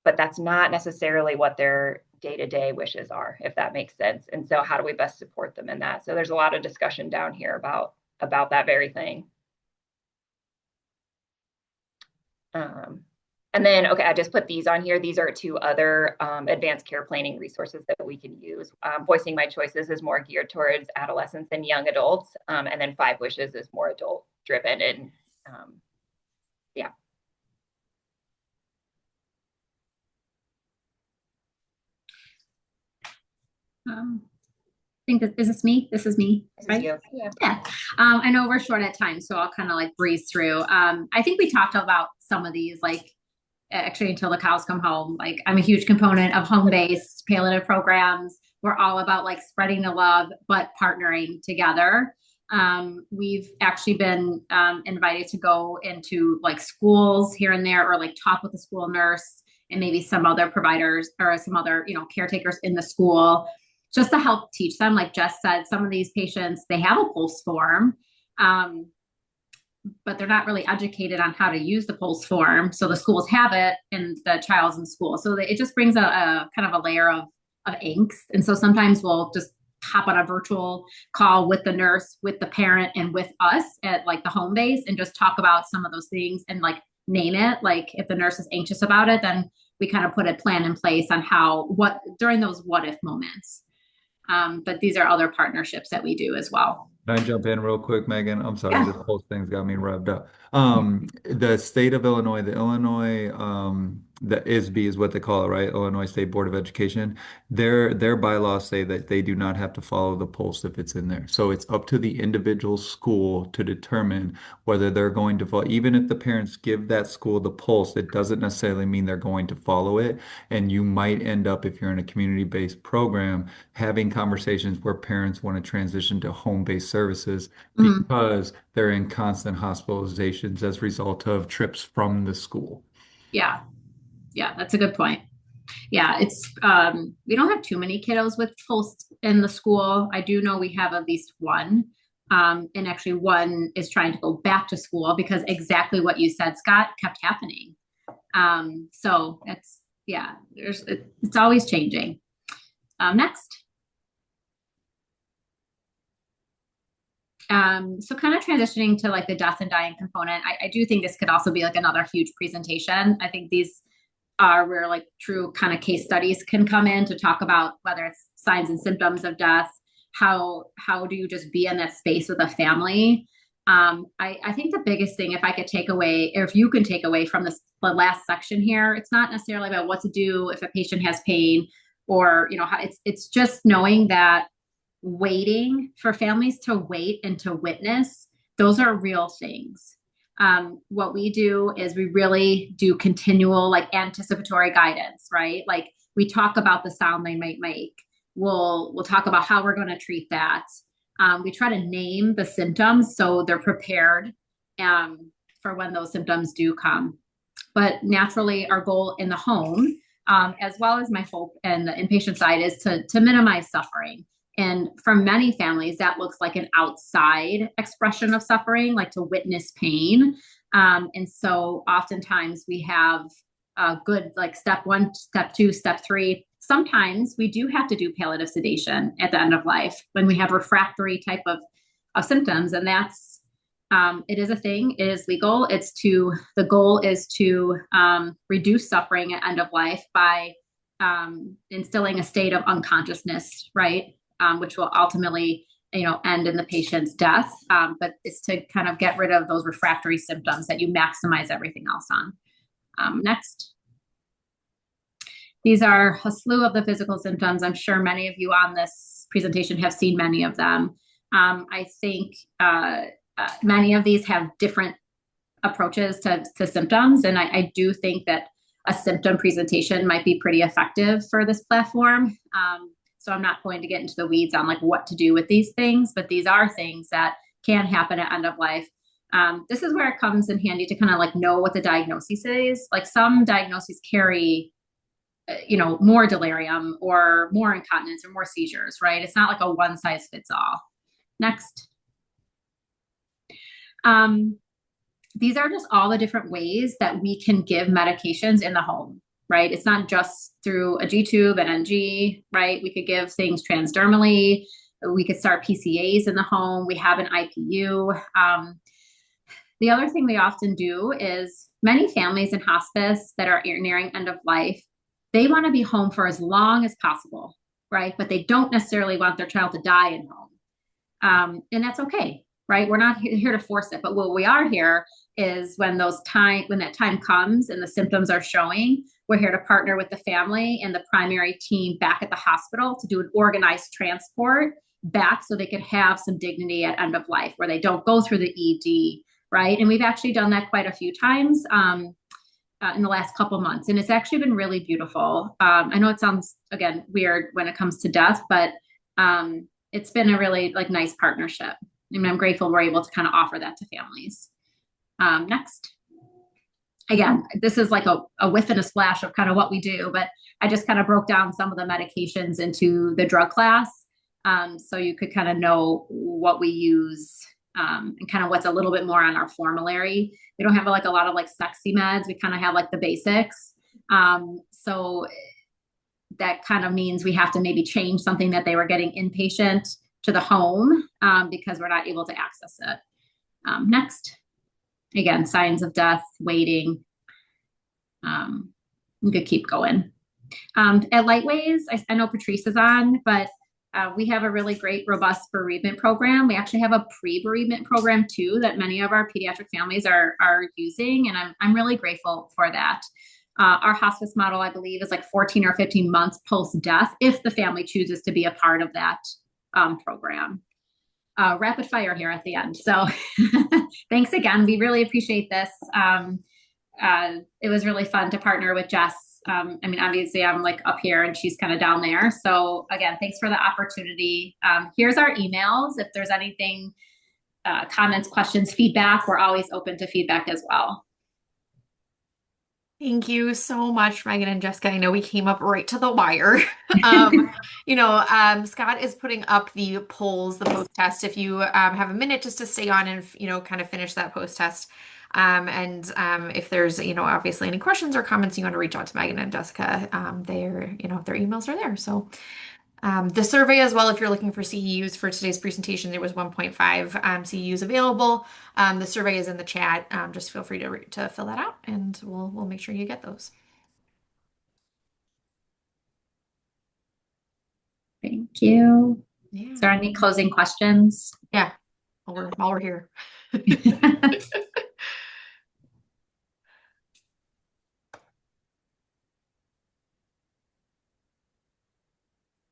but that's not necessarily what their day-to-day wishes are, if that makes sense. And so how do we best support them in that? So there's a lot of discussion down here about that very thing. And then, okay, I just put these on here. These are two other advanced care planning resources that we can use. Voicing My Choices is more geared towards adolescents and young adults. And then 5 Wishes is more adult driven. And yeah. I think is this me? This is me, right? Yeah. Yeah. I know we're short at time, so I'll kind of like breeze through. I think we talked about some of these, like actually until the cows come home. Like I'm a huge component of home-based palliative programs. We're all about like spreading the love, but partnering together. We've actually been invited to go into like schools here and there, or like talk with the school nurse and maybe some other providers or some other, caretakers in the school, just to help teach them. Like Jess said, some of these patients, they have a pulse form, but they're not really educated on how to use the pulse form. So the schools have it and the child's in school. So it just brings a kind of a layer of angst. And so sometimes we'll just hop on a virtual call with the nurse, with the parent, and with us at like the home base, and just talk about some of those things and like name it. Like if the nurse is anxious about it, then we kind of put a plan in place on what during those what if moments. But these are other partnerships that we do as well. Can I jump in real quick, Megan? I'm sorry, Yeah. this whole thing's got me revved up. The state of Illinois, the ISB is what they call it, right? Illinois State Board of Education. Their bylaws say that they do not have to follow the pulse if it's in there. So it's up to the individual school to determine whether they're going to follow. Even if the parents give that school the pulse, it doesn't necessarily mean they're going to follow it. And you might end up, if you're in a community-based program, having conversations where parents want to transition to home-based services because they're in constant hospitalizations as a result of trips from the school. Yeah. Yeah, that's a good point. Yeah, it's we don't have too many kiddos with pulse in the school. I do know we have at least one. And actually one is trying to go back to school because exactly what you said, Scott, kept happening. So it's always changing. Next. So kind of transitioning to like the death and dying component, I do think this could also be like another huge presentation. I think these are where like true kind of case studies can come in to talk about whether it's signs and symptoms of death, how do you just be in that space with a family. I think the biggest thing, if I could take away, or if you can take away from the last section here, it's not necessarily about what to do if a patient has pain, or it's just knowing that waiting for families to wait and to witness, those are real things. What we do is we really do continual like anticipatory guidance, right? Like we talk about the sound they might make. We'll talk about how we're going to treat that. We try to name the symptoms so they're prepared for when those symptoms do come. But naturally, our goal in the home, as well as my hope and the inpatient side, is to minimize suffering. And for many families, that looks like an outside expression of suffering, like to witness pain. And so oftentimes we have good, like step 1, step 2, step 3. Sometimes we do have to do palliative sedation at the end of life when we have refractory type of symptoms. And that's, it is a thing, it is legal. The goal is to reduce suffering at end of life by instilling a state of unconsciousness, right? Which will ultimately, end in the patient's death. But it's to kind of get rid of those refractory symptoms that you maximize everything else on. Next. These are a slew of the physical symptoms. I'm sure many of you on this presentation have seen many of them. I think many of these have different approaches to symptoms. And I do think that a symptom presentation might be pretty effective for this platform. So I'm not going to get into the weeds on like what to do with these things, but these are things that can happen at end of life. This is where it comes in handy to kind of like know what the diagnosis is. Like some diagnoses carry, more delirium or more incontinence or more seizures, right? It's not like a one size fits all. Next. These are just all the different ways that we can give medications in the home, right? It's not just through a G-tube and NG, right? We could give things transdermally. We could start PCAs in the home. We have an IPU. The other thing we often do is many families in hospice that are nearing end of life, they want to be home for as long as possible, right? But they don't necessarily want their child to die in home. And that's okay, right? We're not here to force it, but what we are here is when that time comes and the symptoms are showing, we're here to partner with the family and the primary team back at the hospital to do an organized transport back so they could have some dignity at end of life where they don't go through the ED, right? And we've actually done that quite a few times in the last couple months. And it's actually been really beautiful. I know it sounds, again, weird when it comes to death, but it's been a really like nice partnership. And I'm grateful we're able to kind of offer that to families. Next. Again, this is like a whiff and a splash of kind of what we do, but I just kind of broke down some of the medications into the drug class. So you could kind of know what we use and kind of what's a little bit more on our formulary. We don't have like a lot of like sexy meds. We kind of have like the basics. So that kind of means we have to maybe change something that they were getting inpatient to the home because we're not able to access it. Next. Again, signs of death, waiting. You could keep going. At Lightways, I know Patrice is on, but we have a really great, robust bereavement program. We actually have a pre-bereavement program too that many of our pediatric families are using, and I'm really grateful for that. Our hospice model, I believe, is like 14 or 15 months post-death if the family chooses to be a part of that program. Rapid fire here at the end. So thanks again. We really appreciate this. It was really fun to partner with Jess. Obviously I'm like up here and she's kind of down there. So again, thanks for the opportunity. Here's our emails. If there's anything, comments, questions, feedback, we're always open to feedback as well. Thank you so much, Meggan and Jessica. I know we came up right to the wire. Scott is putting up the polls, the post test. If you have a minute just to stay on and, kind of finish that post test. If there's, obviously any questions or comments you want to reach out to Meggan and Jessica, their emails are there. So the survey as well, if you're looking for CEUs for today's presentation, there was 1.5 CEUs available. The survey is in the chat. Just feel free to fill that out and we'll make sure you get those. Thank you. Yeah. Is there any closing questions? Yeah, while we're here.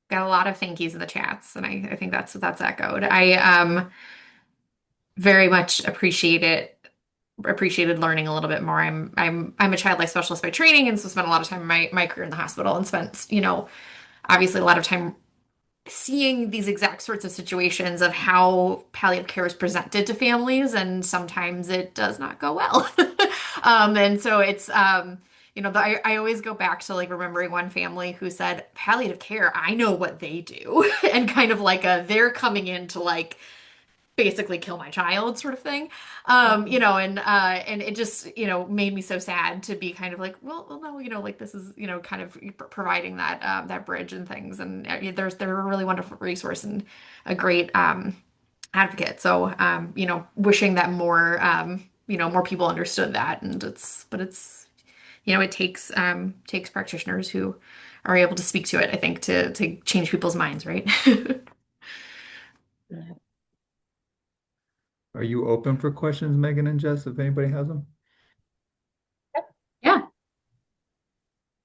Got a lot of thank yous in the chats, and I think that's echoed. I very much appreciate it. appreciated learning a little bit more. I'm a child life specialist by training, and so spent a lot of time in my career in the hospital, and spent, obviously a lot of time seeing these exact sorts of situations of how palliative care is presented to families, and sometimes it does not go well. And so it's I always go back to like remembering one family who said, palliative care, I know what they do, and kind of like they're coming in to like basically kill my child sort of thing. And it just, made me so sad to be kind of like, well, no, like this is, kind of providing that bridge and things. And they're a really wonderful resource and a great advocate. So, wishing that more people understood that. And it takes practitioners who are able to speak to it, I think, to change people's minds, right? Are you open for questions, Megan and Jess, if anybody has them? Yeah.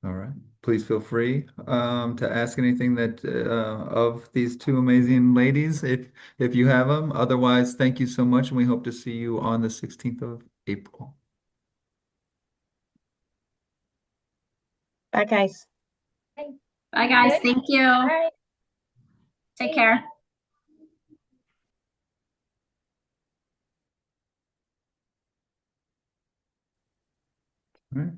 All right. Please feel free to ask anything that of these two amazing ladies if you have them. Otherwise, thank you so much, and we hope to see you on the 16th of April. Bye, guys. Bye, guys. Good. Thank you. All right. Take care. All right.